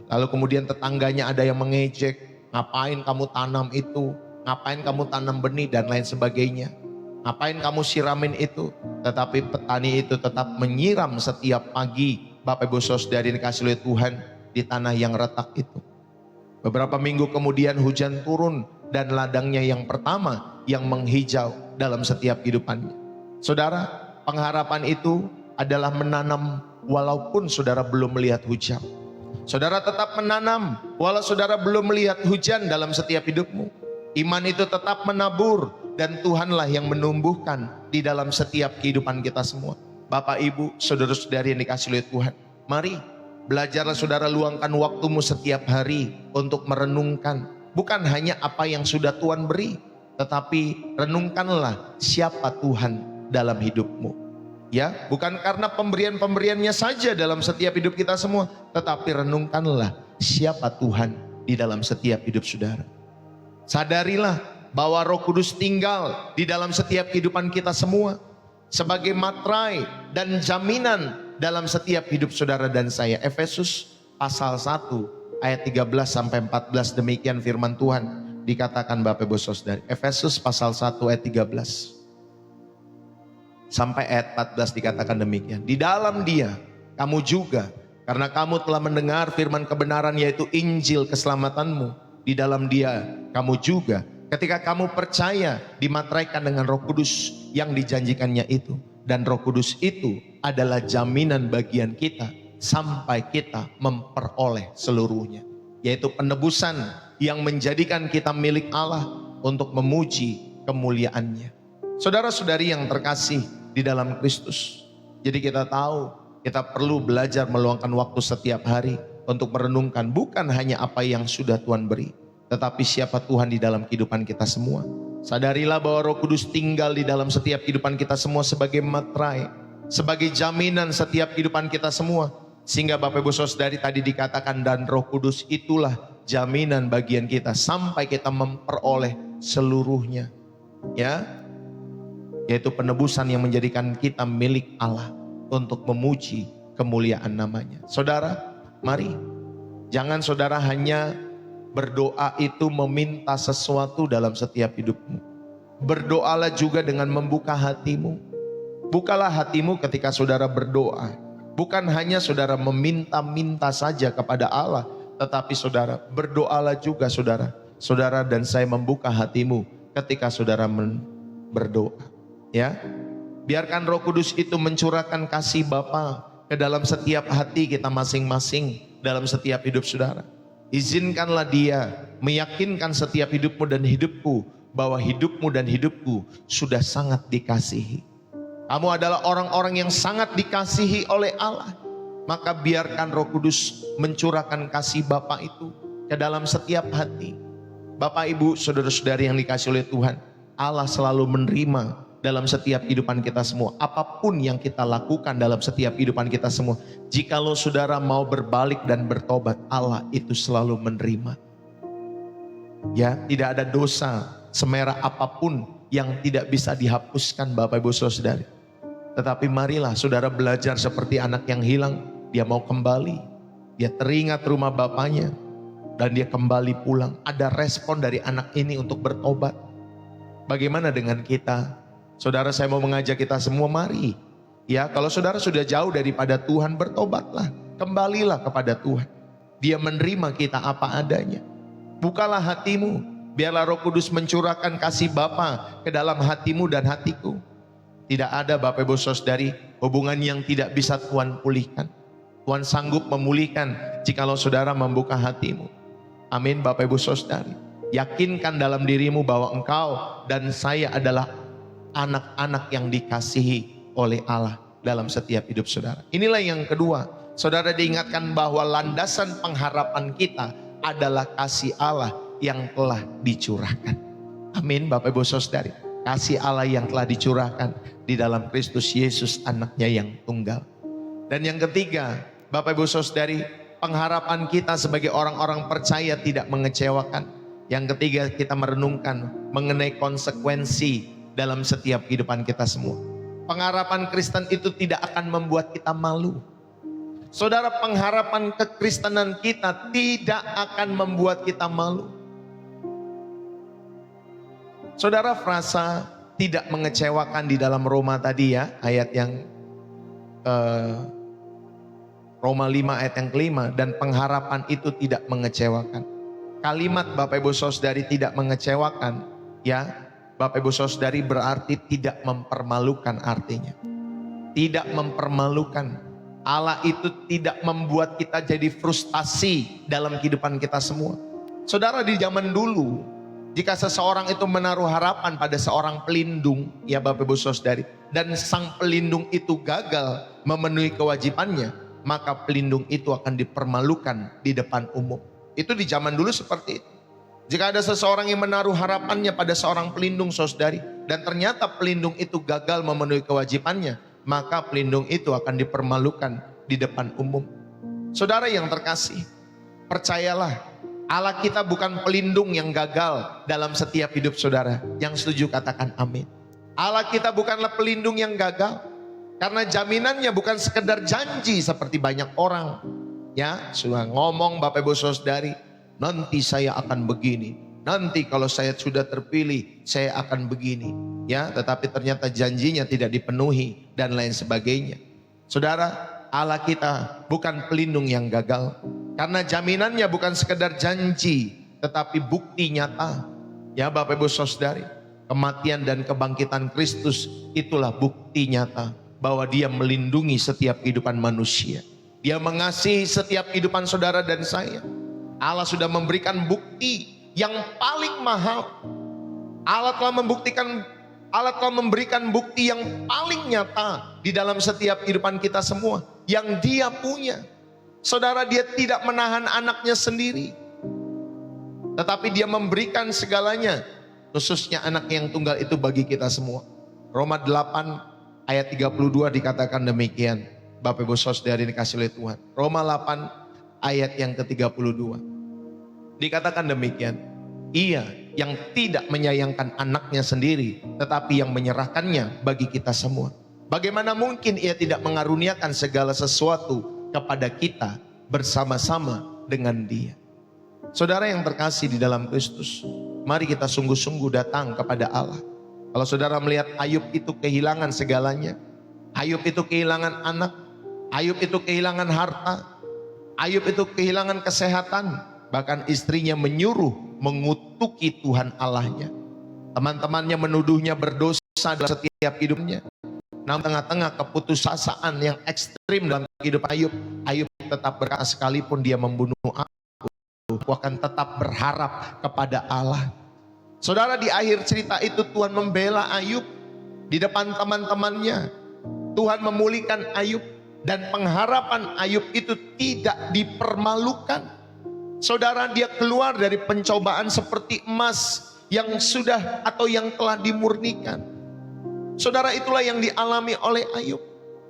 Lalu kemudian tetangganya ada yang mengejek, ngapain kamu tanam itu, ngapain kamu tanam benih dan lain sebagainya. Ngapain kamu siramin itu. Tetapi petani itu tetap menyiram setiap pagi, Bapak Ibu Saudara yang dikasihi oleh Tuhan, di tanah yang retak itu. Beberapa minggu kemudian hujan turun dan ladangnya yang pertama yang menghijau dalam setiap kehidupannya. Saudara, pengharapan itu adalah menanam walaupun saudara belum melihat hujan. Saudara tetap menanam walau saudara belum melihat hujan dalam setiap hidupmu. Iman itu tetap menabur dan Tuhanlah yang menumbuhkan di dalam setiap kehidupan kita semua. Bapak, Ibu, saudara-saudari yang dikasihi oleh Tuhan, mari belajarlah saudara, luangkan waktumu setiap hari untuk merenungkan. Bukan hanya apa yang sudah Tuhan beri, tetapi renungkanlah siapa Tuhan dalam hidupmu. Ya, bukan karena pemberian-pemberiannya saja dalam setiap hidup kita semua, tetapi renungkanlah siapa Tuhan di dalam setiap hidup saudara. Sadarilah bahwa Roh Kudus tinggal di dalam setiap kehidupan kita semua sebagai materai dan jaminan dalam setiap hidup saudara dan saya. Efesus pasal 1 ayat 13 sampai 14, demikian firman Tuhan dikatakan Bapak Ibu Saudara. Efesus pasal 1 ayat 13 sampai ayat 14 dikatakan demikian. Di dalam Dia kamu juga, karena kamu telah mendengar firman kebenaran yaitu Injil keselamatanmu, di dalam Dia kamu juga ketika kamu percaya dimateraikan dengan Roh Kudus yang dijanjikannya itu. Dan Roh Kudus itu adalah jaminan bagian kita sampai kita memperoleh seluruhnya, yaitu penebusan yang menjadikan kita milik Allah untuk memuji kemuliaan-Nya. Saudara-saudari yang terkasih di dalam Kristus, jadi kita tahu kita perlu belajar meluangkan waktu setiap hari untuk merenungkan bukan hanya apa yang sudah Tuhan beri, tetapi siapa Tuhan di dalam kehidupan kita semua. Sadarilah bahwa Roh Kudus tinggal di dalam setiap kehidupan kita semua sebagai materai, sebagai jaminan setiap kehidupan kita semua. Sehingga Bapak Ibu Saudari tadi dikatakan, dan Roh Kudus itulah jaminan bagian kita sampai kita memperoleh seluruhnya. Ya, yaitu penebusan yang menjadikan kita milik Allah untuk memuji kemuliaan namanya. Saudara, mari jangan saudara hanya berdoa itu meminta sesuatu dalam setiap hidupmu. Berdoalah juga dengan membuka hatimu. Bukalah hatimu ketika saudara berdoa. Bukan hanya saudara meminta-minta saja kepada Allah, tetapi saudara berdoalah juga saudara. Saudara dan saya membuka hatimu ketika saudara berdoa. Ya, biarkan Roh Kudus itu mencurahkan kasih Bapa ke dalam setiap hati kita masing-masing dalam setiap hidup saudara. Izinkanlah Dia meyakinkan setiap hidupmu dan hidupku bahwa hidupmu dan hidupku sudah sangat dikasihi. Kamu adalah orang-orang yang sangat dikasihi oleh Allah. Maka biarkan Roh Kudus mencurahkan kasih Bapa itu ke dalam setiap hati. Bapak, Ibu, saudara-saudari yang dikasihi oleh Tuhan, Allah selalu menerima dalam setiap kehidupan kita semua. Apapun yang kita lakukan dalam setiap kehidupan kita semua. Jikalau saudara mau berbalik dan bertobat, Allah itu selalu menerima. Ya, tidak ada dosa semerah apapun yang tidak bisa dihapuskan Bapak Ibu Saudari. Tetapi marilah saudara belajar seperti anak yang hilang. Dia mau kembali, dia teringat rumah bapaknya, dan dia kembali pulang. Ada respon dari anak ini untuk bertobat. Bagaimana dengan kita? Saudara, saya mau mengajak kita semua, mari. Ya, kalau saudara sudah jauh daripada Tuhan, bertobatlah. Kembalilah kepada Tuhan. Dia menerima kita apa adanya. Bukalah hatimu. Biarlah Roh Kudus mencurahkan kasih Bapa ke dalam hatimu dan hatiku. Tidak ada Bapak Ibu Saudari hubungan yang tidak bisa Tuhan pulihkan. Tuhan sanggup memulihkan jikalau saudara membuka hatimu. Amin Bapak Ibu Saudari. Yakinkan dalam dirimu bahwa engkau dan saya adalah anak-anak yang dikasihi oleh Allah dalam setiap hidup saudara. Inilah yang kedua. Saudara diingatkan bahwa landasan pengharapan kita adalah kasih Allah yang telah dicurahkan. Amin Bapak Ibu Saudari. Kasih Allah yang telah dicurahkan di dalam Kristus Yesus anaknya yang tunggal. Dan yang ketiga, Bapak Ibu Saudari, pengharapan kita sebagai orang-orang percaya tidak mengecewakan. Yang ketiga, kita merenungkan mengenai konsekuensi dalam setiap kehidupan kita semua. Pengharapan Kristen itu tidak akan membuat kita malu. Saudara, pengharapan kekristenan kita tidak akan membuat kita malu. Saudara, frasa tidak mengecewakan di dalam Roma tadi ya, ayat yang Roma 5 ayat yang kelima, dan pengharapan itu tidak mengecewakan. Kalimat Bapak Ibu Saudari tidak mengecewakan ya, Bapak Ibu Saudari berarti tidak mempermalukan artinya. Tidak mempermalukan. Allah itu tidak membuat kita jadi frustasi dalam kehidupan kita semua. Saudara, di zaman dulu, jika seseorang itu menaruh harapan pada seorang pelindung, ya Bapak Ibu Saudari, dan sang pelindung itu gagal memenuhi kewajibannya, maka pelindung itu akan dipermalukan di depan umum. Itu di zaman dulu seperti itu. Jika ada seseorang yang menaruh harapannya pada seorang pelindung saudari, dan ternyata pelindung itu gagal memenuhi kewajibannya, maka pelindung itu akan dipermalukan di depan umum. Saudara yang terkasih, percayalah, Allah kita bukan pelindung yang gagal dalam setiap hidup saudara. Yang setuju katakan amin. Allah kita bukanlah pelindung yang gagal, karena jaminannya bukan sekedar janji seperti banyak orang. Ya, sudah ngomong Bapak Ibu Saudari, nanti saya akan begini. Nanti kalau saya sudah terpilih, saya akan begini. Ya, tetapi ternyata janjinya tidak dipenuhi dan lain sebagainya. Saudara, Allah kita bukan pelindung yang gagal. Karena jaminannya bukan sekedar janji, tetapi bukti nyata. Ya Bapak Ibu Saudari, kematian dan kebangkitan Kristus itulah bukti nyata bahwa Dia melindungi setiap kehidupan manusia. Dia mengasihi setiap kehidupan saudara dan saya. Allah sudah memberikan bukti yang paling mahal. Allah telah memberikan bukti yang paling nyata di dalam setiap kehidupan kita semua yang Dia punya. Saudara, Dia tidak menahan anaknya sendiri, tetapi Dia memberikan segalanya, khususnya anak yang tunggal itu bagi kita semua. Roma 8 ayat 32 dikatakan demikian. Bapak Ibu Saudari dikasih oleh Tuhan. Roma 8 ayat yang ke-32 dikatakan demikian. Ia yang tidak menyayangkan anaknya sendiri, tetapi yang menyerahkannya bagi kita semua. Bagaimana mungkin Ia tidak mengaruniakan segala sesuatu kepada kita bersama-sama dengan Dia. Saudara yang terkasih di dalam Kristus, mari kita sungguh-sungguh datang kepada Allah. Kalau saudara melihat Ayub itu kehilangan segalanya, Ayub itu kehilangan anak, Ayub itu kehilangan harta, Ayub itu kehilangan kesehatan, bahkan istrinya menyuruh mengutuki Tuhan Allahnya. Teman-temannya menuduhnya berdosa dalam setiap hidupnya. Namun tengah-tengah keputusasaan yang ekstrim dalam hidup Ayub, Ayub tetap berkata, sekalipun dia membunuh aku akan tetap berharap kepada Allah. Saudara, di akhir cerita itu Tuhan membela Ayub di depan teman-temannya. Tuhan memulihkan Ayub dan pengharapan Ayub itu tidak dipermalukan. Saudara, dia keluar dari pencobaan seperti emas yang sudah atau yang telah dimurnikan. Saudara, itulah yang dialami oleh Ayub.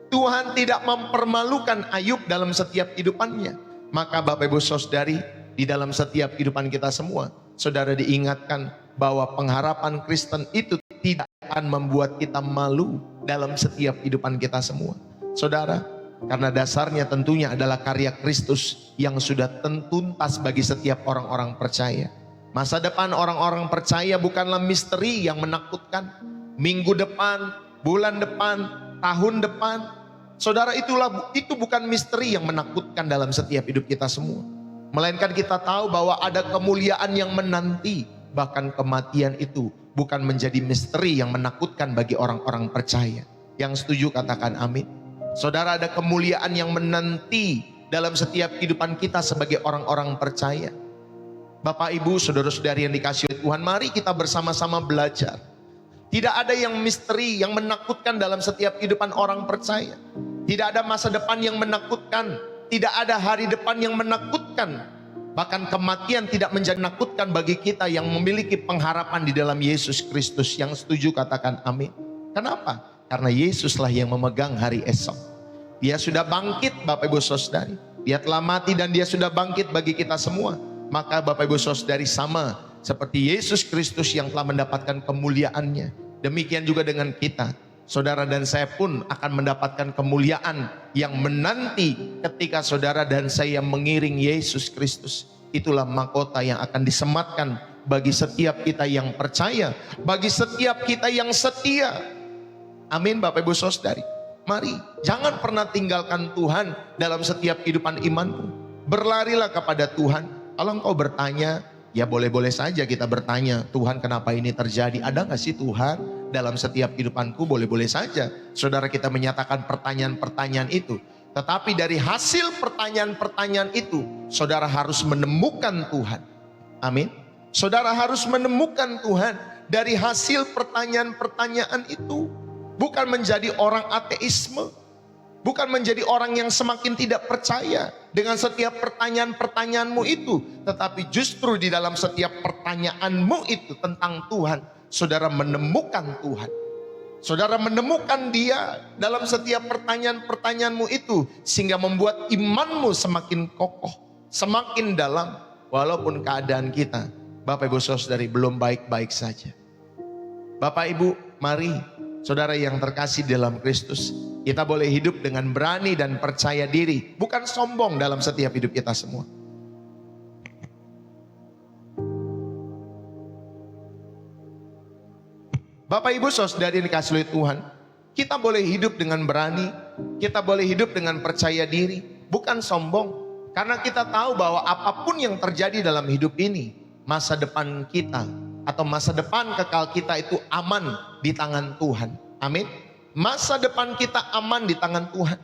Tuhan tidak mempermalukan Ayub dalam setiap kehidupannya. Maka Bapak Ibu Saudari, di dalam setiap kehidupan kita semua, saudara diingatkan bahwa pengharapan Kristen itu tidak akan membuat kita malu. dalam setiap kehidupan kita semua. Saudara, karena dasarnya tentunya adalah karya Kristus yang sudah tuntas bagi setiap orang-orang percaya. Masa depan orang-orang percaya bukanlah misteri yang menakutkan. Minggu depan, bulan depan, tahun depan, saudara, itu bukan misteri yang menakutkan dalam setiap hidup kita semua. Melainkan kita tahu bahwa ada kemuliaan yang menanti. Bahkan kematian itu bukan menjadi misteri yang menakutkan bagi orang-orang percaya. Yang setuju katakan amin. Saudara, ada kemuliaan yang menanti dalam setiap kehidupan kita sebagai orang-orang percaya. Bapak, Ibu, saudara-saudari yang dikasihi Tuhan, mari kita bersama-sama belajar. Tidak ada yang misteri yang menakutkan dalam setiap kehidupan orang percaya. Tidak ada masa depan yang menakutkan. Tidak ada hari depan yang menakutkan. Bahkan kematian tidak menjadi menakutkan bagi kita yang memiliki pengharapan di dalam Yesus Kristus. Yang setuju katakan amin. Kenapa? Karena Yesuslah yang memegang hari esok. Dia sudah bangkit, Bapak Ibu Saudari. Dia telah mati dan dia sudah bangkit bagi kita semua. Maka Bapak Ibu Saudari, sama seperti Yesus Kristus yang telah mendapatkan kemuliaannya, demikian juga dengan kita. Saudara dan saya pun akan mendapatkan kemuliaan yang menanti ketika saudara dan saya mengiring Yesus Kristus. Itulah mahkota yang akan disematkan bagi setiap kita yang percaya, bagi setiap kita yang setia. Amin Bapak Ibu Saudari. Mari, jangan pernah tinggalkan Tuhan dalam setiap kehidupan imanmu. Berlarilah kepada Tuhan. Kalau engkau bertanya, ya boleh-boleh saja kita bertanya, Tuhan kenapa ini terjadi? Ada gak sih Tuhan dalam setiap kehidupanku? Boleh-boleh saja saudara kita menyatakan pertanyaan-pertanyaan itu. Tetapi dari hasil pertanyaan-pertanyaan itu, saudara harus menemukan Tuhan. Amin. Saudara harus menemukan Tuhan dari hasil pertanyaan-pertanyaan itu. Bukan menjadi orang ateisme. Bukan menjadi orang yang semakin tidak percaya dengan setiap pertanyaan-pertanyaanmu itu. Tetapi justru di dalam setiap pertanyaanmu itu tentang Tuhan, saudara menemukan Tuhan. Saudara menemukan Dia dalam setiap pertanyaan-pertanyaanmu itu. Sehingga membuat imanmu semakin kokoh, semakin dalam. Walaupun keadaan kita, Bapak Ibu Saudari, belum baik-baik saja. Bapak Ibu, mari saudara yang terkasih dalam Kristus, kita boleh hidup dengan berani dan percaya diri, bukan sombong dalam setiap hidup kita semua. Bapak Ibu Saudari yang dikasihi oleh Tuhan, kita boleh hidup dengan berani, kita boleh hidup dengan percaya diri, bukan sombong. Karena kita tahu bahwa apapun yang terjadi dalam hidup ini, masa depan kita atau masa depan kekal kita itu aman di tangan Tuhan. Amin. Masa depan kita aman di tangan Tuhan.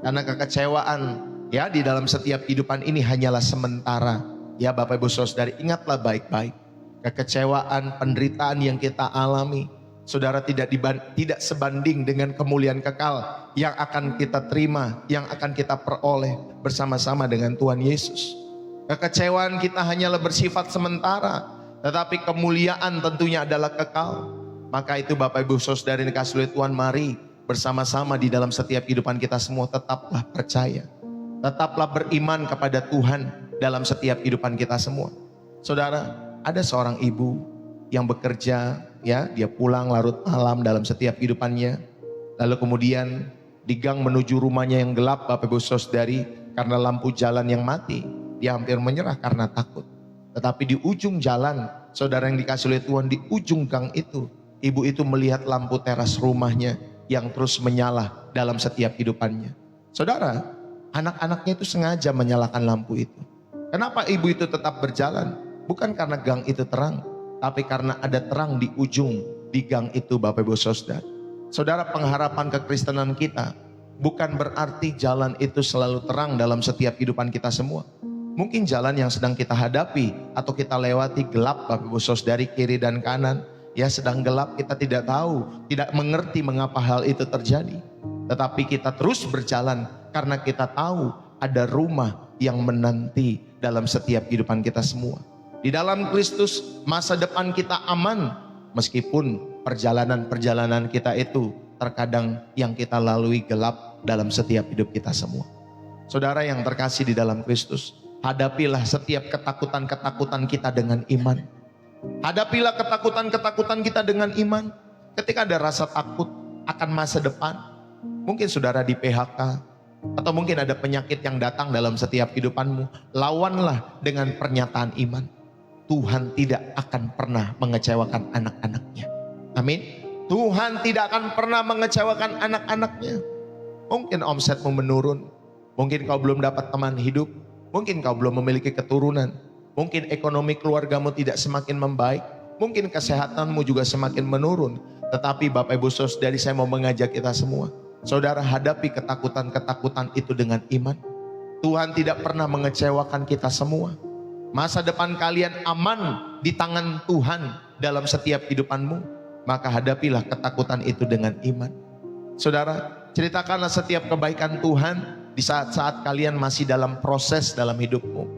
Karena kekecewaan ya di dalam setiap kehidupan ini hanyalah sementara. Ya Bapak Ibu Saudari, ingatlah baik-baik. Kekecewaan, penderitaan yang kita alami, saudara, tidak sebanding dengan kemuliaan kekal yang akan kita terima, yang akan kita peroleh bersama-sama dengan Tuhan Yesus. Kekecewaan kita hanyalah bersifat sementara, tetapi kemuliaan tentunya adalah kekal. Maka itu Bapak Ibu Saudari yang dikasihi oleh Tuhan, mari bersama-sama di dalam setiap kehidupan kita semua tetaplah percaya. Tetaplah beriman kepada Tuhan dalam setiap kehidupan kita semua. Saudara, ada seorang ibu yang bekerja, ya, dia pulang larut malam dalam setiap kehidupannya. Lalu kemudian di gang menuju rumahnya yang gelap, Bapak Ibu Saudari, karena lampu jalan yang mati, dia hampir menyerah karena takut. Tetapi di ujung jalan, saudara yang dikasihi oleh Tuhan, di ujung gang itu, ibu itu melihat lampu teras rumahnya yang terus menyala dalam setiap kehidupannya. Saudara, anak-anaknya itu sengaja menyalakan lampu itu. Kenapa ibu itu tetap berjalan? Bukan karena gang itu terang, tapi karena ada terang di ujung di gang itu, Bapak Ibu Saudara. Saudara, pengharapan kekristenan kita bukan berarti jalan itu selalu terang dalam setiap kehidupan kita semua. Mungkin jalan yang sedang kita hadapi atau kita lewati gelap, Bapak Ibu Saudari, kiri dan kanan. Ya, sedang gelap, kita tidak tahu, tidak mengerti mengapa hal itu terjadi. Tetapi kita terus berjalan karena kita tahu ada rumah yang menanti dalam setiap kehidupan kita semua. Di dalam Kristus masa depan kita aman, meskipun perjalanan-perjalanan kita itu terkadang yang kita lalui gelap dalam setiap hidup kita semua. Saudara yang terkasih di dalam Kristus, hadapilah setiap ketakutan-ketakutan kita dengan iman. Hadapilah ketakutan-ketakutan kita dengan iman. Ketika ada rasa takut, akan masa depan. Mungkin saudara di PHK, atau mungkin ada penyakit yang datang dalam setiap kehidupanmu. Lawanlah dengan pernyataan iman. Tuhan tidak akan pernah mengecewakan anak-anaknya. Amin. Tuhan tidak akan pernah mengecewakan anak-anaknya. Mungkin omsetmu menurun, mungkin kau belum dapat teman hidup, mungkin kau belum memiliki keturunan, mungkin ekonomi keluargamu tidak semakin membaik, mungkin kesehatanmu juga semakin menurun. Tetapi Bapak Ibu Saudari, saya mau mengajak kita semua, saudara, hadapi ketakutan-ketakutan itu dengan iman. Tuhan tidak pernah mengecewakan kita semua. Masa depan kalian aman di tangan Tuhan dalam setiap kehidupanmu. Maka hadapilah ketakutan itu dengan iman. Saudara, ceritakanlah setiap kebaikan Tuhan di saat-saat kalian masih dalam proses dalam hidupmu.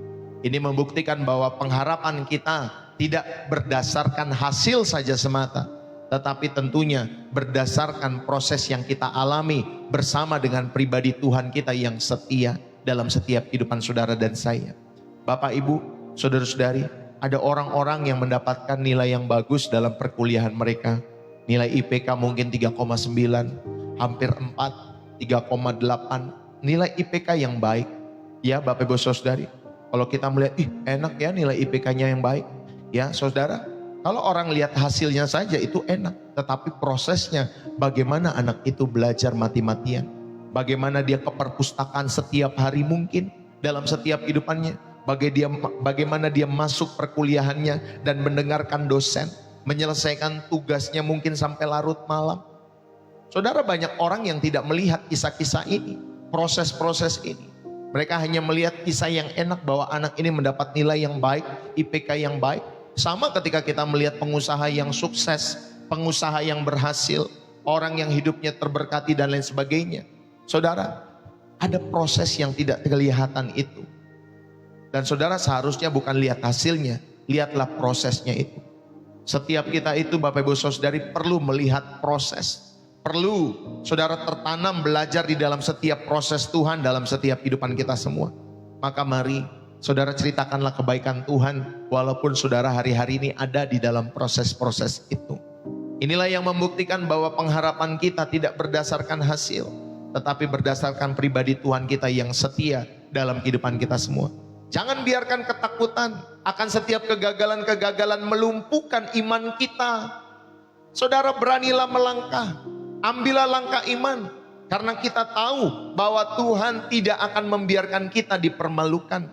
Ini membuktikan bahwa pengharapan kita tidak berdasarkan hasil saja semata, tetapi tentunya berdasarkan proses yang kita alami bersama dengan pribadi Tuhan kita yang setia dalam setiap kehidupan saudara dan saya. Bapak, Ibu, saudara-saudari, ada orang-orang yang mendapatkan nilai yang bagus dalam perkuliahan mereka. Nilai IPK mungkin 3,9, hampir 4, 3,8. Nilai IPK yang baik. Ya Bapak Ibu Saudari, kalau kita melihat, enak ya nilai IPK-nya yang baik. Ya saudara, kalau orang lihat hasilnya saja itu enak. Tetapi prosesnya, bagaimana anak itu belajar mati-matian. Bagaimana dia ke perpustakaan setiap hari mungkin dalam setiap kehidupannya. Bagaimana dia masuk perkuliahannya dan mendengarkan dosen, menyelesaikan tugasnya mungkin sampai larut malam. Saudara, banyak orang yang tidak melihat kisah-kisah ini, proses-proses ini. Mereka hanya melihat kisah yang enak bahwa anak ini mendapat nilai yang baik, IPK yang baik. Sama ketika kita melihat pengusaha yang sukses, pengusaha yang berhasil, orang yang hidupnya terberkati dan lain sebagainya. Saudara, ada proses yang tidak kelihatan itu. Dan saudara seharusnya bukan lihat hasilnya, lihatlah prosesnya itu. Setiap kita itu Bapak Ibu Saudari perlu melihat proses. Perlu saudara tertanam belajar di dalam setiap proses Tuhan dalam setiap kehidupan kita semua. Maka mari saudara ceritakanlah kebaikan Tuhan walaupun saudara hari-hari ini ada di dalam proses-proses itu. Inilah yang membuktikan bahwa pengharapan kita tidak berdasarkan hasil, tetapi berdasarkan pribadi Tuhan kita yang setia dalam kehidupan kita semua. Jangan biarkan ketakutan akan setiap kegagalan-kegagalan melumpuhkan iman kita. Saudara, beranilah melangkah. Ambillah langkah iman. Karena kita tahu bahwa Tuhan tidak akan membiarkan kita dipermalukan.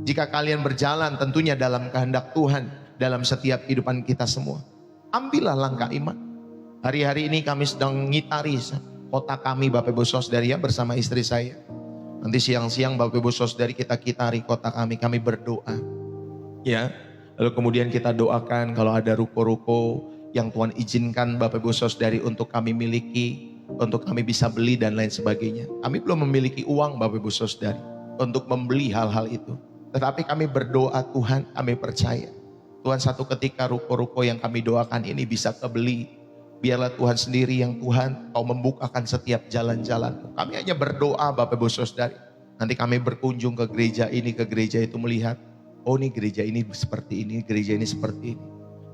Jika kalian berjalan tentunya dalam kehendak Tuhan dalam setiap kehidupan kita semua. Ambillah langkah iman. Hari-hari ini kami sedang ngitari kota kami Bapak Ibu Saudari ya, bersama istri saya. Nanti siang-siang Bapak Ibu Saudari kita kitari kota kami berdoa. Ya, lalu kemudian kita doakan kalau ada ruko-ruko yang Tuhan izinkan Bapak Ibu Saudari untuk kami miliki, untuk kami bisa beli dan lain sebagainya. Kami belum memiliki uang Bapak Ibu Saudari untuk membeli hal-hal itu. Tetapi kami berdoa, Tuhan, kami percaya Tuhan satu ketika ruko-ruko yang kami doakan ini bisa kebeli. Biarlah Tuhan sendiri yang Tuhan kau membukakan setiap jalan-jalan. Kami hanya berdoa Bapak Ibu Saudari. Nanti kami berkunjung ke gereja ini, ke gereja itu melihat, oh ini gereja ini seperti ini, gereja ini seperti ini.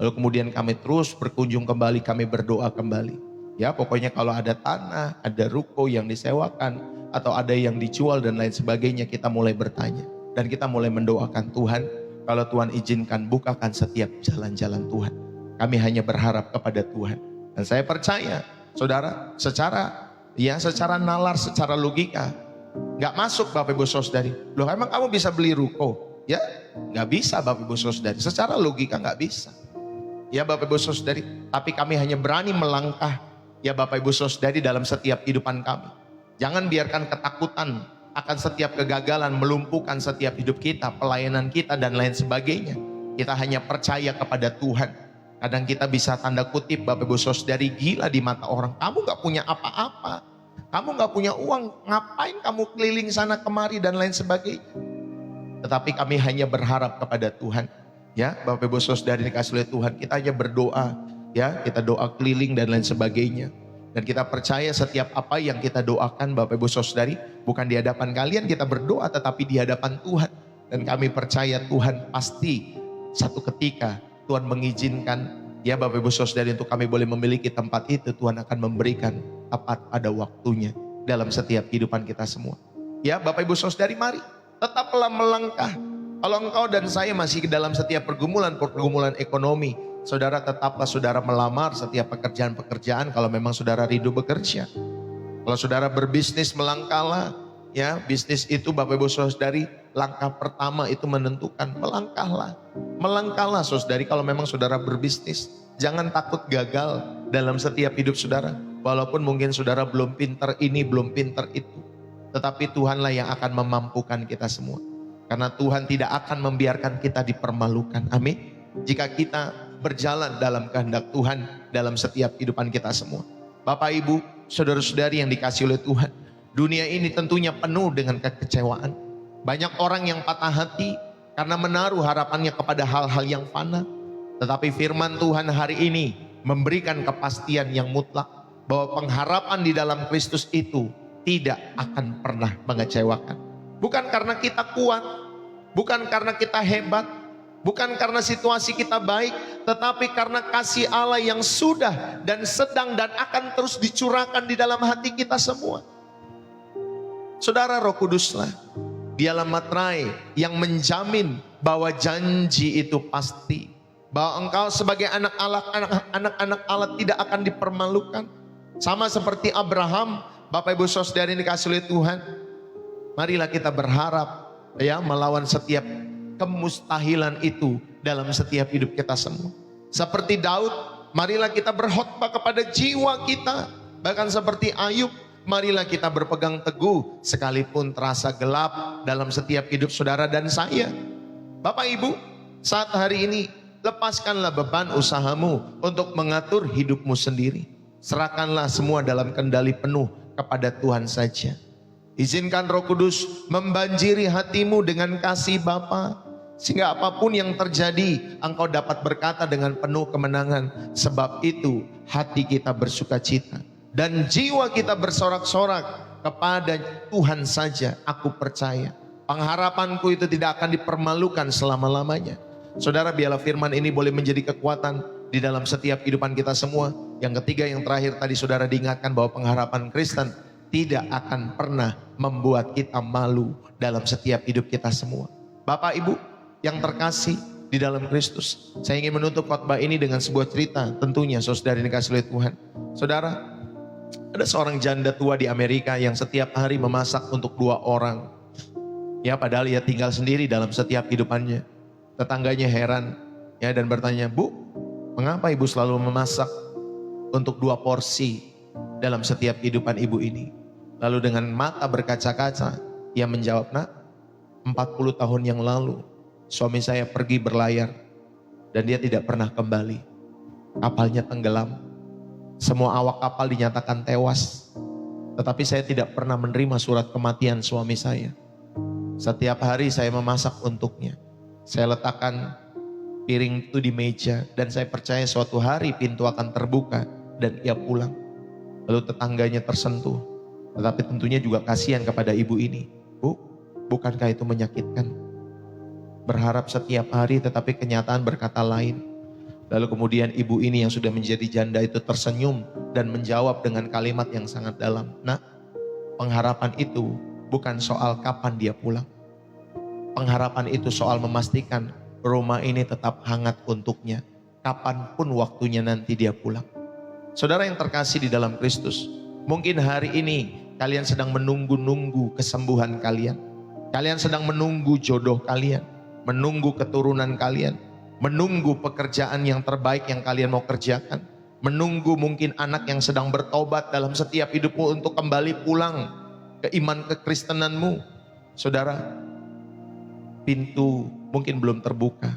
Lalu kemudian kami terus berkunjung kembali, kami berdoa kembali. Ya pokoknya kalau ada tanah, ada ruko yang disewakan, atau ada yang dijual dan lain sebagainya, kita mulai bertanya. Dan kita mulai mendoakan Tuhan, kalau Tuhan izinkan bukakan setiap jalan-jalan Tuhan. Kami hanya berharap kepada Tuhan. Dan saya percaya, saudara, secara nalar, secara logika, nggak masuk Bapak Ibu Saudari. Loh emang kamu bisa beli ruko? Ya, nggak bisa Bapak Ibu Saudari. Secara logika nggak bisa. Ya Bapak Ibu Saudari, tapi kami hanya berani melangkah. Ya Bapak Ibu Saudari dalam setiap kehidupan kami. Jangan biarkan ketakutan akan setiap kegagalan melumpuhkan setiap hidup kita, pelayanan kita dan lain sebagainya. Kita hanya percaya kepada Tuhan. Kadang kita bisa tanda kutip Bapak Ibu Saudari gila di mata orang. Kamu gak punya apa-apa. Kamu gak punya uang. Ngapain kamu keliling sana kemari dan lain sebagainya. Tetapi kami hanya berharap kepada Tuhan. Ya Bapak Ibu Saudari dikasih oleh Tuhan. Kita hanya berdoa. Ya kita doa keliling dan lain sebagainya. Dan kita percaya setiap apa yang kita doakan Bapak Ibu Saudari. Bukan di hadapan kalian kita berdoa. Tetapi di hadapan Tuhan. Dan kami percaya Tuhan pasti satu ketika Tuhan mengizinkan Ya Bapak Ibu Saudari, untuk kami boleh memiliki tempat itu, Tuhan akan memberikan tepat pada waktunya dalam setiap kehidupan kita semua. Ya Bapak Ibu Saudari, mari tetaplah melangkah. Kalau engkau dan saya masih dalam setiap pergumulan ekonomi, saudara tetaplah saudara melamar setiap pekerjaan-pekerjaan kalau memang saudara rindu bekerja. Kalau saudara berbisnis, melangkahlah. Ya, bisnis itu Bapak Ibu Saudari, langkah pertama itu menentukan, melangkahlah. Melangkahlah saudari kalau memang saudara berbisnis. Jangan takut gagal dalam setiap hidup saudara. Walaupun mungkin saudara belum pintar ini, belum pintar itu. Tetapi Tuhanlah yang akan memampukan kita semua. Karena Tuhan tidak akan membiarkan kita dipermalukan. Amin. Jika kita berjalan dalam kehendak Tuhan dalam setiap kehidupan kita semua. Bapak Ibu, saudara-saudari yang dikasihi oleh Tuhan, dunia ini tentunya penuh dengan kekecewaan. Banyak orang yang patah hati karena menaruh harapannya kepada hal-hal yang fana. Tetapi firman Tuhan hari ini memberikan kepastian yang mutlak bahwa pengharapan di dalam Kristus itu tidak akan pernah mengecewakan. Bukan karena kita kuat, bukan karena kita hebat, bukan karena situasi kita baik, tetapi karena kasih Allah yang sudah dan sedang dan akan terus dicurahkan di dalam hati kita semua. Saudara, Roh Kuduslah, Dialah materai yang menjamin bahwa janji itu pasti. Bahwa engkau sebagai anak-anak Allah tidak akan dipermalukan. Sama seperti Abraham, Bapak Ibu Saudara yang dikasihi oleh Tuhan. Marilah kita berharap ya melawan setiap kemustahilan itu dalam setiap hidup kita semua. Seperti Daud, marilah kita berkhotbah kepada jiwa kita. Bahkan seperti Ayub, marilah kita berpegang teguh sekalipun terasa gelap dalam setiap hidup saudara dan saya. Bapak Ibu, saat hari ini lepaskanlah beban usahamu untuk mengatur hidupmu sendiri. Serahkanlah semua dalam kendali penuh kepada Tuhan saja. Izinkan Roh Kudus membanjiri hatimu dengan kasih Bapa, sehingga apapun yang terjadi engkau dapat berkata dengan penuh kemenangan. Sebab itu hati kita bersuka cita dan jiwa kita bersorak-sorak kepada Tuhan saja. Aku percaya pengharapanku itu tidak akan dipermalukan selama-lamanya. Saudara, biarlah firman ini boleh menjadi kekuatan di dalam setiap kehidupan kita semua. Yang ketiga, yang terakhir tadi saudara diingatkan bahwa pengharapan Kristen tidak akan pernah membuat kita malu dalam setiap hidup kita semua. Bapak Ibu yang terkasih di dalam Kristus, saya ingin menutup khotbah ini dengan sebuah cerita. Tentunya saudara dikasih oleh Tuhan. Saudara, ada seorang janda tua di Amerika yang setiap hari memasak untuk 2 orang. Ya, padahal ia tinggal sendiri dalam setiap hidupannya. Tetangganya heran ya dan bertanya, "Bu, mengapa ibu selalu memasak untuk 2 porsi dalam setiap kehidupan ibu ini?" Lalu dengan mata berkaca-kaca ia menjawab, "Nak, 40 tahun yang lalu suami saya pergi berlayar dan dia tidak pernah kembali. Kapalnya tenggelam. Semua awak kapal dinyatakan tewas. Tetapi saya tidak pernah menerima surat kematian suami saya. Setiap hari saya memasak untuknya. Saya letakkan piring itu di meja dan saya percaya suatu hari pintu akan terbuka dan ia pulang." Lalu tetangganya tersentuh, tetapi tentunya juga kasihan kepada ibu ini. "Bu, bukankah itu menyakitkan? Berharap setiap hari tetapi kenyataan berkata lain." Lalu kemudian ibu ini yang sudah menjadi janda itu tersenyum dan menjawab dengan kalimat yang sangat dalam, "Nak, pengharapan itu bukan soal kapan dia pulang. Pengharapan itu soal memastikan rumah ini tetap hangat untuknya, kapanpun waktunya nanti dia pulang." Saudara yang terkasih di dalam Kristus, mungkin hari ini kalian sedang menunggu-nunggu kesembuhan kalian. Kalian sedang menunggu jodoh kalian, menunggu keturunan kalian, menunggu pekerjaan yang terbaik yang kalian mau kerjakan, menunggu mungkin anak yang sedang bertobat dalam setiap hidupmu untuk kembali pulang ke iman kekristenanmu. Saudara, pintu mungkin belum terbuka.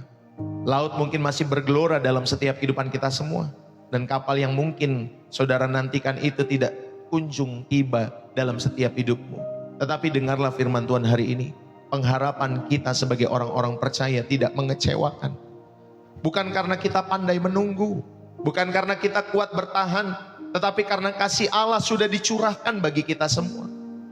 Laut mungkin masih bergelora dalam setiap kehidupan kita semua. Dan kapal yang mungkin saudara nantikan itu tidak kunjung tiba dalam setiap hidupmu. Tetapi dengarlah firman Tuhan hari ini. Pengharapan kita sebagai orang-orang percaya tidak mengecewakan. Bukan karena kita pandai menunggu. Bukan karena kita kuat bertahan. Tetapi karena kasih Allah sudah dicurahkan bagi kita semua.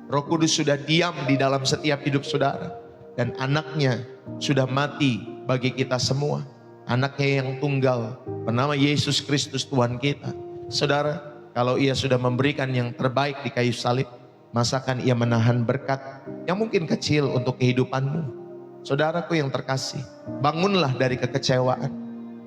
Roh Kudus sudah diam di dalam setiap hidup saudara. Dan anaknya sudah mati bagi kita semua. anaknya yang tunggal bernama Yesus Kristus Tuhan kita. Saudara, kalau ia sudah memberikan yang terbaik di kayu salib, masakan ia menahan berkat yang mungkin kecil untuk kehidupanmu. Saudaraku yang terkasih, bangunlah dari kekecewaan.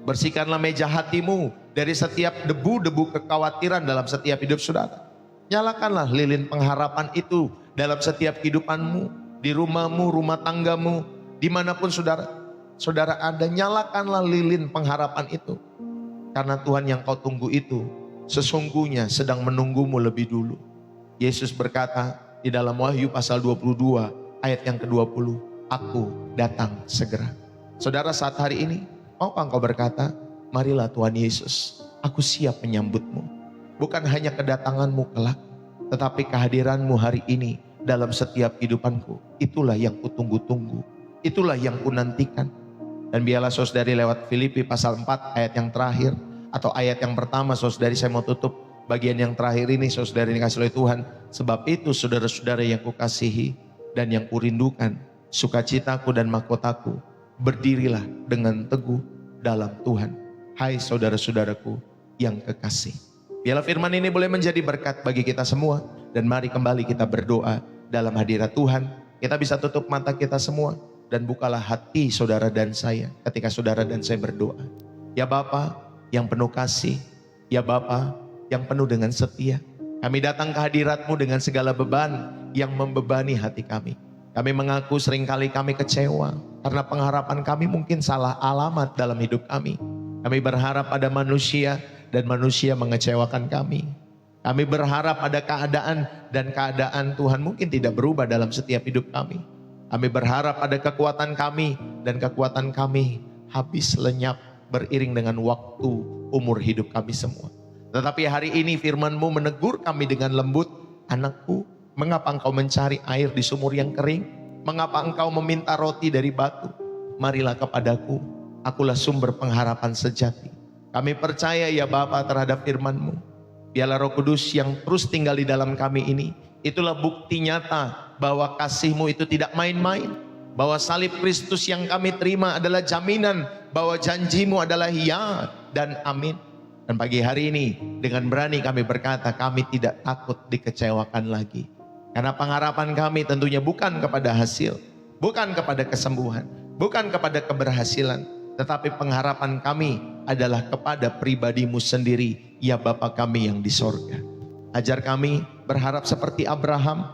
Bersihkanlah meja hatimu dari setiap debu-debu kekhawatiran dalam setiap hidup saudara. Nyalakanlah lilin pengharapan itu dalam setiap kehidupanmu, di rumahmu, rumah tanggamu, dimanapun saudara ada, nyalakanlah lilin pengharapan itu. Karena Tuhan yang kau tunggu itu sesungguhnya sedang menunggumu lebih dulu. Yesus berkata di dalam Wahyu pasal 22 ayat yang ke-20, aku datang segera. Saudara, saat hari ini, maukah engkau berkata, marilah Tuhan Yesus, aku siap menyambutmu. Bukan hanya kedatanganmu kelak, tetapi kehadiranmu hari ini dalam setiap kehidupanku. Itulah yang kutunggu-tunggu, itulah yang kunantikan. Dan biarlah saudari lewat Filipi pasal 4 ayat yang terakhir, atau ayat yang pertama, saudari saya mau tutup bagian yang terakhir ini, saudari dikasih oleh Tuhan. Sebab itu saudara-saudara yang kukasihi dan yang kurindukan, sukacitaku dan mahkotaku, berdirilah dengan teguh dalam Tuhan. Hai saudara-saudaraku yang kekasih. Biarlah firman ini boleh menjadi berkat bagi kita semua. Dan mari kembali kita berdoa dalam hadirat Tuhan. Kita bisa tutup mata kita semua dan bukalah hati saudara dan saya ketika saudara dan saya berdoa. Ya Bapa yang penuh kasih, ya Bapa yang penuh dengan setia, kami datang ke hadirat-Mu dengan segala beban yang membebani hati kami. Kami mengaku seringkali kami kecewa karena pengharapan kami mungkin salah alamat dalam hidup kami. Kami berharap pada manusia dan manusia mengecewakan kami. Kami berharap pada keadaan dan keadaan Tuhan mungkin tidak berubah dalam setiap hidup kami. Kami berharap pada kekuatan kami dan kekuatan kami habis lenyap beriring dengan waktu umur hidup kami semua. Tetapi hari ini firman-Mu menegur kami dengan lembut. Anakku, mengapa engkau mencari air di sumur yang kering? Mengapa engkau meminta roti dari batu? Marilah kepadaku, akulah sumber pengharapan sejati. Kami percaya ya Bapa terhadap firman-Mu. Biarlah Roh Kudus yang terus tinggal di dalam kami ini, itulah bukti nyata bahwa kasih-Mu itu tidak main-main. Bahwa salib Kristus yang kami terima adalah jaminan bahwa janji-Mu adalah ya dan amin. Dan pagi hari ini dengan berani kami berkata kami tidak takut dikecewakan lagi. Karena pengharapan kami tentunya bukan kepada hasil, bukan kepada kesembuhan, bukan kepada keberhasilan. Tetapi pengharapan kami adalah kepada pribadi-Mu sendiri, ya Bapa kami yang di sorga. Ajar kami berharap seperti Abraham,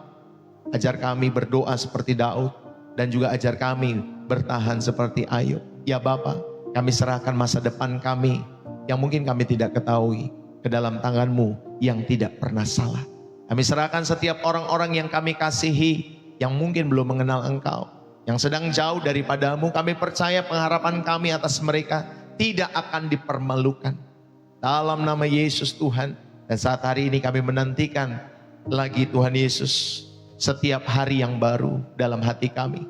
ajar kami berdoa seperti Daud, dan juga ajar kami bertahan seperti Ayub. Ya Bapa, kami serahkan masa depan kami yang mungkin kami tidak ketahui ke dalam tangan-Mu yang tidak pernah salah. Kami serahkan setiap orang-orang yang kami kasihi yang mungkin belum mengenal Engkau, yang sedang jauh daripada-Mu. Kami percaya pengharapan kami atas mereka tidak akan dipermalukan. Dalam nama Yesus Tuhan, dan saat hari ini kami menantikan lagi Tuhan Yesus setiap hari yang baru dalam hati kami.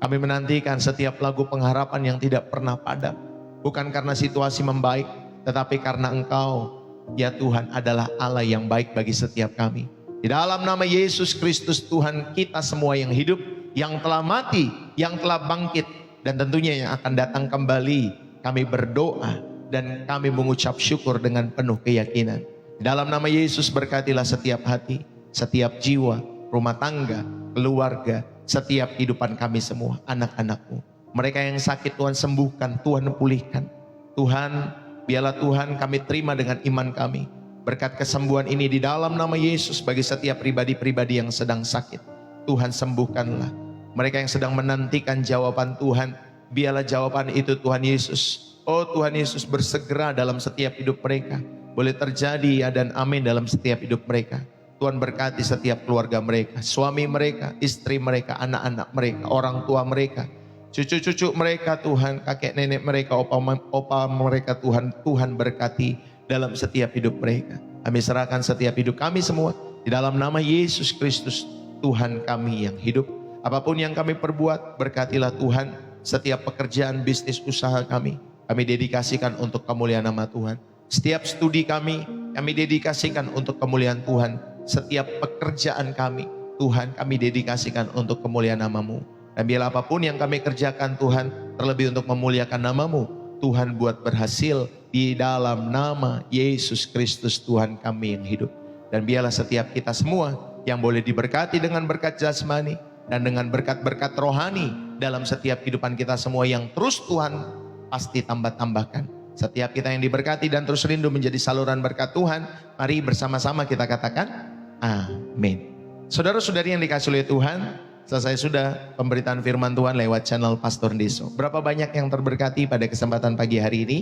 Kami menantikan setiap lagu pengharapan yang tidak pernah padam. Bukan karena situasi membaik, tetapi karena Engkau, ya Tuhan, adalah Allah yang baik bagi setiap kami. Di dalam nama Yesus Kristus Tuhan kita semua yang hidup, yang telah mati, yang telah bangkit, dan tentunya yang akan datang kembali, kami berdoa dan kami mengucap syukur dengan penuh keyakinan. Di dalam nama Yesus berkatilah setiap hati, setiap jiwa, rumah tangga, keluarga, setiap kehidupan kami semua, anak-anak-Mu. Mereka yang sakit Tuhan sembuhkan, Tuhan pulihkan. Tuhan, biarlah Tuhan kami terima dengan iman kami. Berkat kesembuhan ini di dalam nama Yesus bagi setiap pribadi-pribadi yang sedang sakit. Tuhan sembuhkanlah. Mereka yang sedang menantikan jawaban Tuhan, biarlah jawaban itu Tuhan Yesus. Oh Tuhan Yesus bersegera dalam setiap hidup mereka. Boleh terjadi ya dan amin dalam setiap hidup mereka. Tuhan berkati setiap keluarga mereka, suami mereka, istri mereka, anak-anak mereka, orang tua mereka, cucu-cucu mereka Tuhan, kakek nenek mereka, opa mereka Tuhan. Tuhan berkati dalam setiap hidup mereka. Kami serahkan setiap hidup kami semua di dalam nama Yesus Kristus Tuhan kami yang hidup. Apapun yang kami perbuat, berkatilah Tuhan. Setiap pekerjaan, bisnis, usaha kami dedikasikan untuk kemuliaan nama Tuhan. Setiap studi kami dedikasikan untuk kemuliaan Tuhan. Setiap pekerjaan kami, Tuhan, kami dedikasikan untuk kemuliaan nama-Mu. Dan biarlah apapun yang kami kerjakan Tuhan, terlebih untuk memuliakan nama-Mu. Tuhan buat berhasil di dalam nama Yesus Kristus Tuhan kami yang hidup. Dan biarlah setiap kita semua yang boleh diberkati dengan berkat jasmani dan dengan berkat-berkat rohani dalam setiap kehidupan kita semua yang terus Tuhan pasti tambah-tambahkan. Setiap kita yang diberkati dan terus rindu menjadi saluran berkat Tuhan, mari bersama-sama kita katakan amin. Saudara-saudari yang dikasihi oleh Tuhan, selesai sudah pemberitaan firman Tuhan lewat channel Pastor Deso. Berapa banyak yang terberkati pada kesempatan pagi hari ini?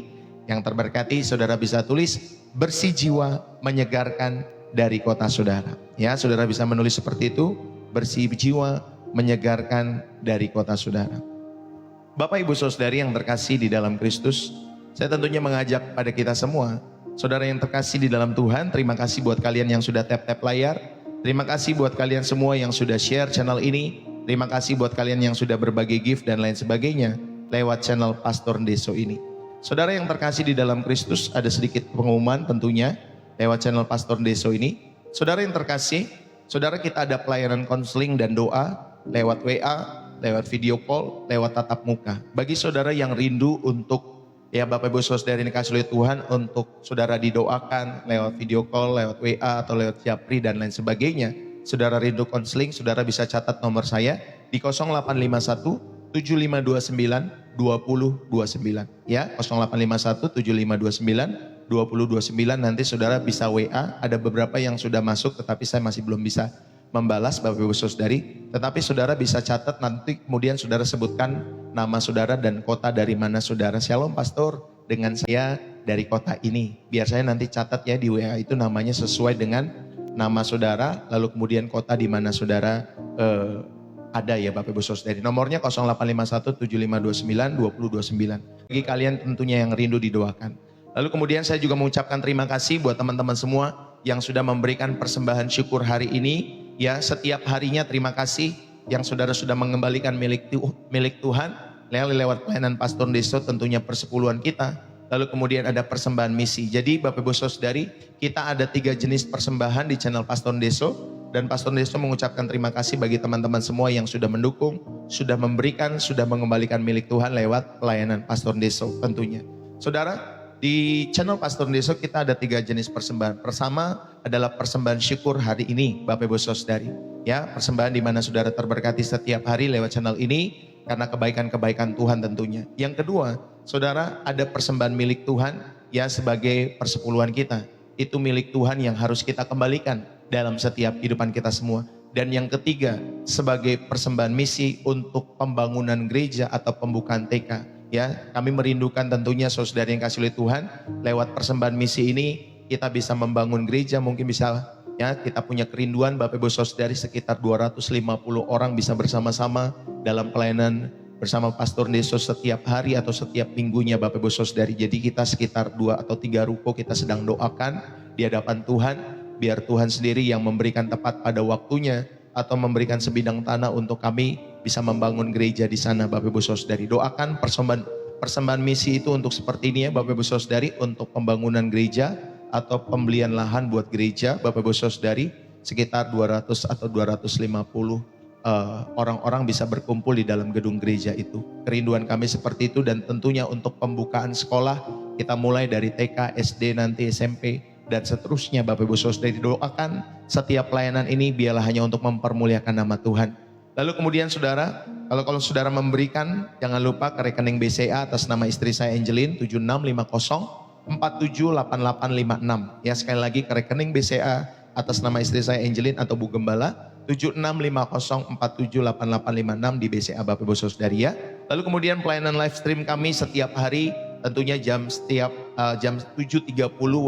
Yang terberkati saudara bisa tulis, bersih jiwa menyegarkan dari kota saudara. Ya, saudara bisa menulis seperti itu, bersih jiwa menyegarkan dari kota saudara. Bapak Ibu Saudari yang terkasih di dalam Kristus, saya tentunya mengajak pada kita semua, saudara yang terkasih di dalam Tuhan, terima kasih buat kalian yang sudah tap-tap layar. Terima kasih buat kalian semua yang sudah share channel ini. Terima kasih buat kalian yang sudah berbagi gift dan lain sebagainya lewat channel Pastor Deso ini. Saudara yang terkasih di dalam Kristus, ada sedikit pengumuman tentunya lewat channel Pastor Deso ini. Saudara yang terkasih, saudara kita ada pelayanan konseling dan doa lewat WA, lewat video call, lewat tatap muka. Bagi saudara yang rindu untuk Bapak Ibu Saudara yang dikasihi oleh Tuhan, untuk saudara didoakan lewat video call, lewat WA atau lewat Japri dan lain sebagainya. Saudara rindu konseling, saudara bisa catat nomor saya di 0851 7529 2029 ya, 0851 7529 2029. Nanti saudara bisa WA, ada beberapa yang sudah masuk tetapi saya masih belum bisa membalas Bapak Ibu Saudari, tetapi saudara bisa catat nanti kemudian saudara sebutkan nama saudara dan kota dari mana saudara. Shalom Pastor, dengan saya dari kota ini. Biar saya nanti catat ya di WA itu namanya sesuai dengan nama saudara, lalu kemudian kota di mana saudara ada ya Bapak Ibu Saudari. Nomornya 0851 7529 2029. Bagi kalian tentunya yang rindu didoakan. Lalu kemudian saya juga mengucapkan terima kasih buat teman-teman semua yang sudah memberikan persembahan syukur hari ini. Ya, setiap harinya terima kasih yang saudara sudah mengembalikan milik Tuhan lewat pelayanan Pastor Deso, tentunya persepuluhan kita. Lalu kemudian ada persembahan misi. Jadi Bapak Ibu Saudari, kita ada 3 jenis persembahan di channel Pastor Deso. Dan Pastor Deso mengucapkan terima kasih bagi teman-teman semua yang sudah mendukung, sudah memberikan, sudah mengembalikan milik Tuhan lewat pelayanan Pastor Deso tentunya. Saudara, di channel Pastor Deso kita ada 3 jenis persembahan. Pertama adalah persembahan syukur hari ini Bapak Ibu Saudari. Ya, persembahan di mana saudara terberkati setiap hari lewat channel ini karena kebaikan-kebaikan Tuhan tentunya. Yang kedua, saudara ada persembahan milik Tuhan ya sebagai persepuluhan kita. Itu milik Tuhan yang harus kita kembalikan dalam setiap kehidupan kita semua. Dan yang ketiga, sebagai persembahan misi untuk pembangunan gereja atau pembukaan TK. Ya, kami merindukan tentunya saudara yang kasih oleh Tuhan, lewat persembahan misi ini kita bisa membangun gereja, mungkin bisa ya kita punya kerinduan Bapak Ibu Saudari sekitar 250 orang bisa bersama-sama dalam pelayanan bersama Pastor Deso setiap hari atau setiap minggunya Bapak Ibu Saudari. Jadi kita sekitar 2 atau 3 ruko kita sedang doakan di hadapan Tuhan, biar Tuhan sendiri yang memberikan tepat pada waktunya atau memberikan sebidang tanah untuk kami bisa membangun gereja di sana Bapak Ibu Saudari. Doakan persembahan misi itu untuk seperti ini ya Bapak Ibu Saudari, untuk pembangunan gereja atau pembelian lahan buat gereja Bapak Ibu Saudari, sekitar 200 atau 250 orang-orang bisa berkumpul di dalam gedung gereja itu. Kerinduan kami seperti itu. Dan tentunya untuk pembukaan sekolah kita mulai dari TK, SD, nanti SMP dan seterusnya Bapak Ibu Saudari. Doakan setiap pelayanan ini biarlah hanya untuk mempermuliakan nama Tuhan. Lalu kemudian saudara, kalau saudara memberikan, jangan lupa ke rekening BCA atas nama istri saya Angelin 7650 478856. Ya, sekali lagi ke rekening BCA atas nama istri saya Angelin atau Bu Gembala 7650 478856 di BCA Bapak Ibu Saudari ya. Lalu kemudian pelayanan live stream kami setiap hari tentunya jam 7.30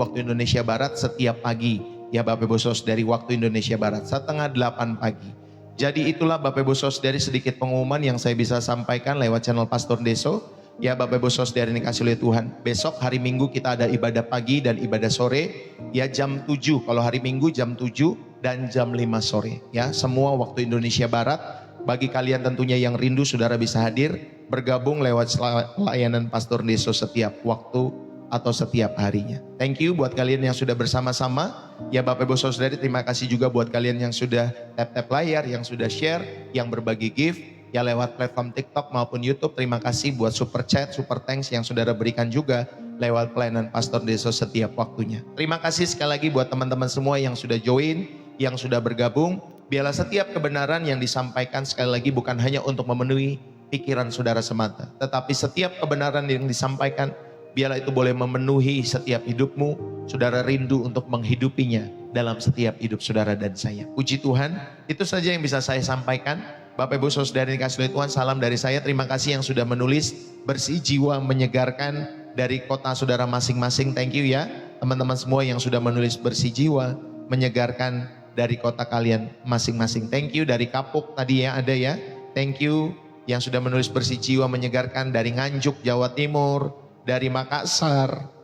waktu Indonesia Barat setiap pagi ya Bapak Ibu Saudari, waktu Indonesia Barat 7:30 pagi. Jadi itulah Bapak Ibu Saudari sedikit pengumuman yang saya bisa sampaikan lewat channel Pastor Deso. Ya Bapak Ibu Saudari yang dikasihi oleh Tuhan. Besok hari Minggu kita ada ibadah pagi dan ibadah sore. Ya jam 7, kalau hari Minggu jam 7 dan jam 5 sore. Ya semua waktu Indonesia Barat. Bagi kalian tentunya yang rindu saudara bisa hadir. Bergabung lewat layanan Pastor Deso setiap waktu atau setiap harinya. Thank you buat kalian yang sudah bersama-sama. Ya Bapak Ibu Saudari, terima kasih juga buat kalian yang sudah tap-tap layar, yang sudah share, yang berbagi gift, ya lewat platform TikTok maupun YouTube. Terima kasih buat super chat, super thanks yang saudara berikan juga lewat pelayanan Pastor Deso setiap waktunya. Terima kasih sekali lagi buat teman-teman semua yang sudah join, yang sudah bergabung. Biarlah setiap kebenaran yang disampaikan sekali lagi bukan hanya untuk memenuhi pikiran saudara semata, tetapi setiap kebenaran yang disampaikan biarlah itu boleh memenuhi setiap hidupmu. Saudara rindu untuk menghidupinya dalam setiap hidup saudara dan saya. Puji Tuhan, itu saja yang bisa saya sampaikan. Bapak Ibu Saudara yang dikasihi oleh Tuhan, salam dari saya. Terima kasih yang sudah menulis, bersih jiwa menyegarkan dari kota saudara masing-masing. Thank you ya teman-teman semua yang sudah menulis bersih jiwa menyegarkan dari kota kalian masing-masing. Thank you dari Kapuk tadi ya, ada ya. Thank you yang sudah menulis bersih jiwa menyegarkan dari Nganjuk, Jawa Timur, dari Makassar,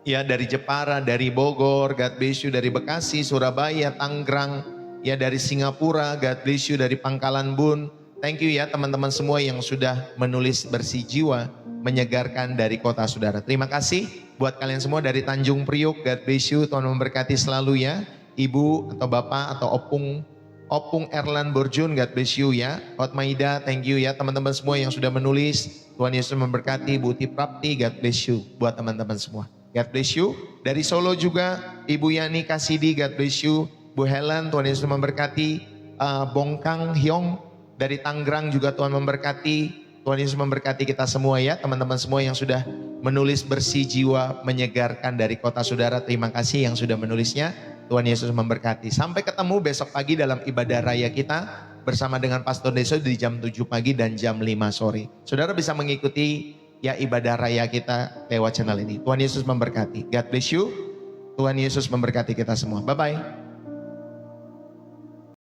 ya dari Jepara, dari Bogor, God bless you, dari Bekasi, Surabaya, Tangerang, ya dari Singapura, God bless you, dari Pangkalan Bun. Thank you ya teman-teman semua yang sudah menulis bersih jiwa menyegarkan dari kota saudara. Terima kasih buat kalian semua dari Tanjung Priuk, God bless you, Tuhan memberkati selalu ya. Ibu atau Bapak atau Opung Erlan Borjun, God bless you ya. Hotmaida, thank you ya teman-teman semua yang sudah menulis. Tuhan Yesus memberkati. Buti Prapti, God bless you buat teman-teman semua. God bless you. Dari Solo juga Ibu Yani Kasidi, God bless you. Bu Helen, Tuhan Yesus memberkati. Bongkang Hyong dari Tangerang juga Tuhan memberkati. Tuhan Yesus memberkati kita semua ya teman-teman semua yang sudah menulis bersih jiwa menyegarkan dari kota saudara. Terima kasih yang sudah menulisnya. Tuhan Yesus memberkati. Sampai ketemu besok pagi dalam ibadah raya kita bersama dengan Pastor Deso di jam 7 pagi dan jam 5 sore. Saudara bisa mengikuti ya ibadah raya kita lewat channel ini. Tuhan Yesus memberkati. God bless you. Tuhan Yesus memberkati kita semua. Bye-bye.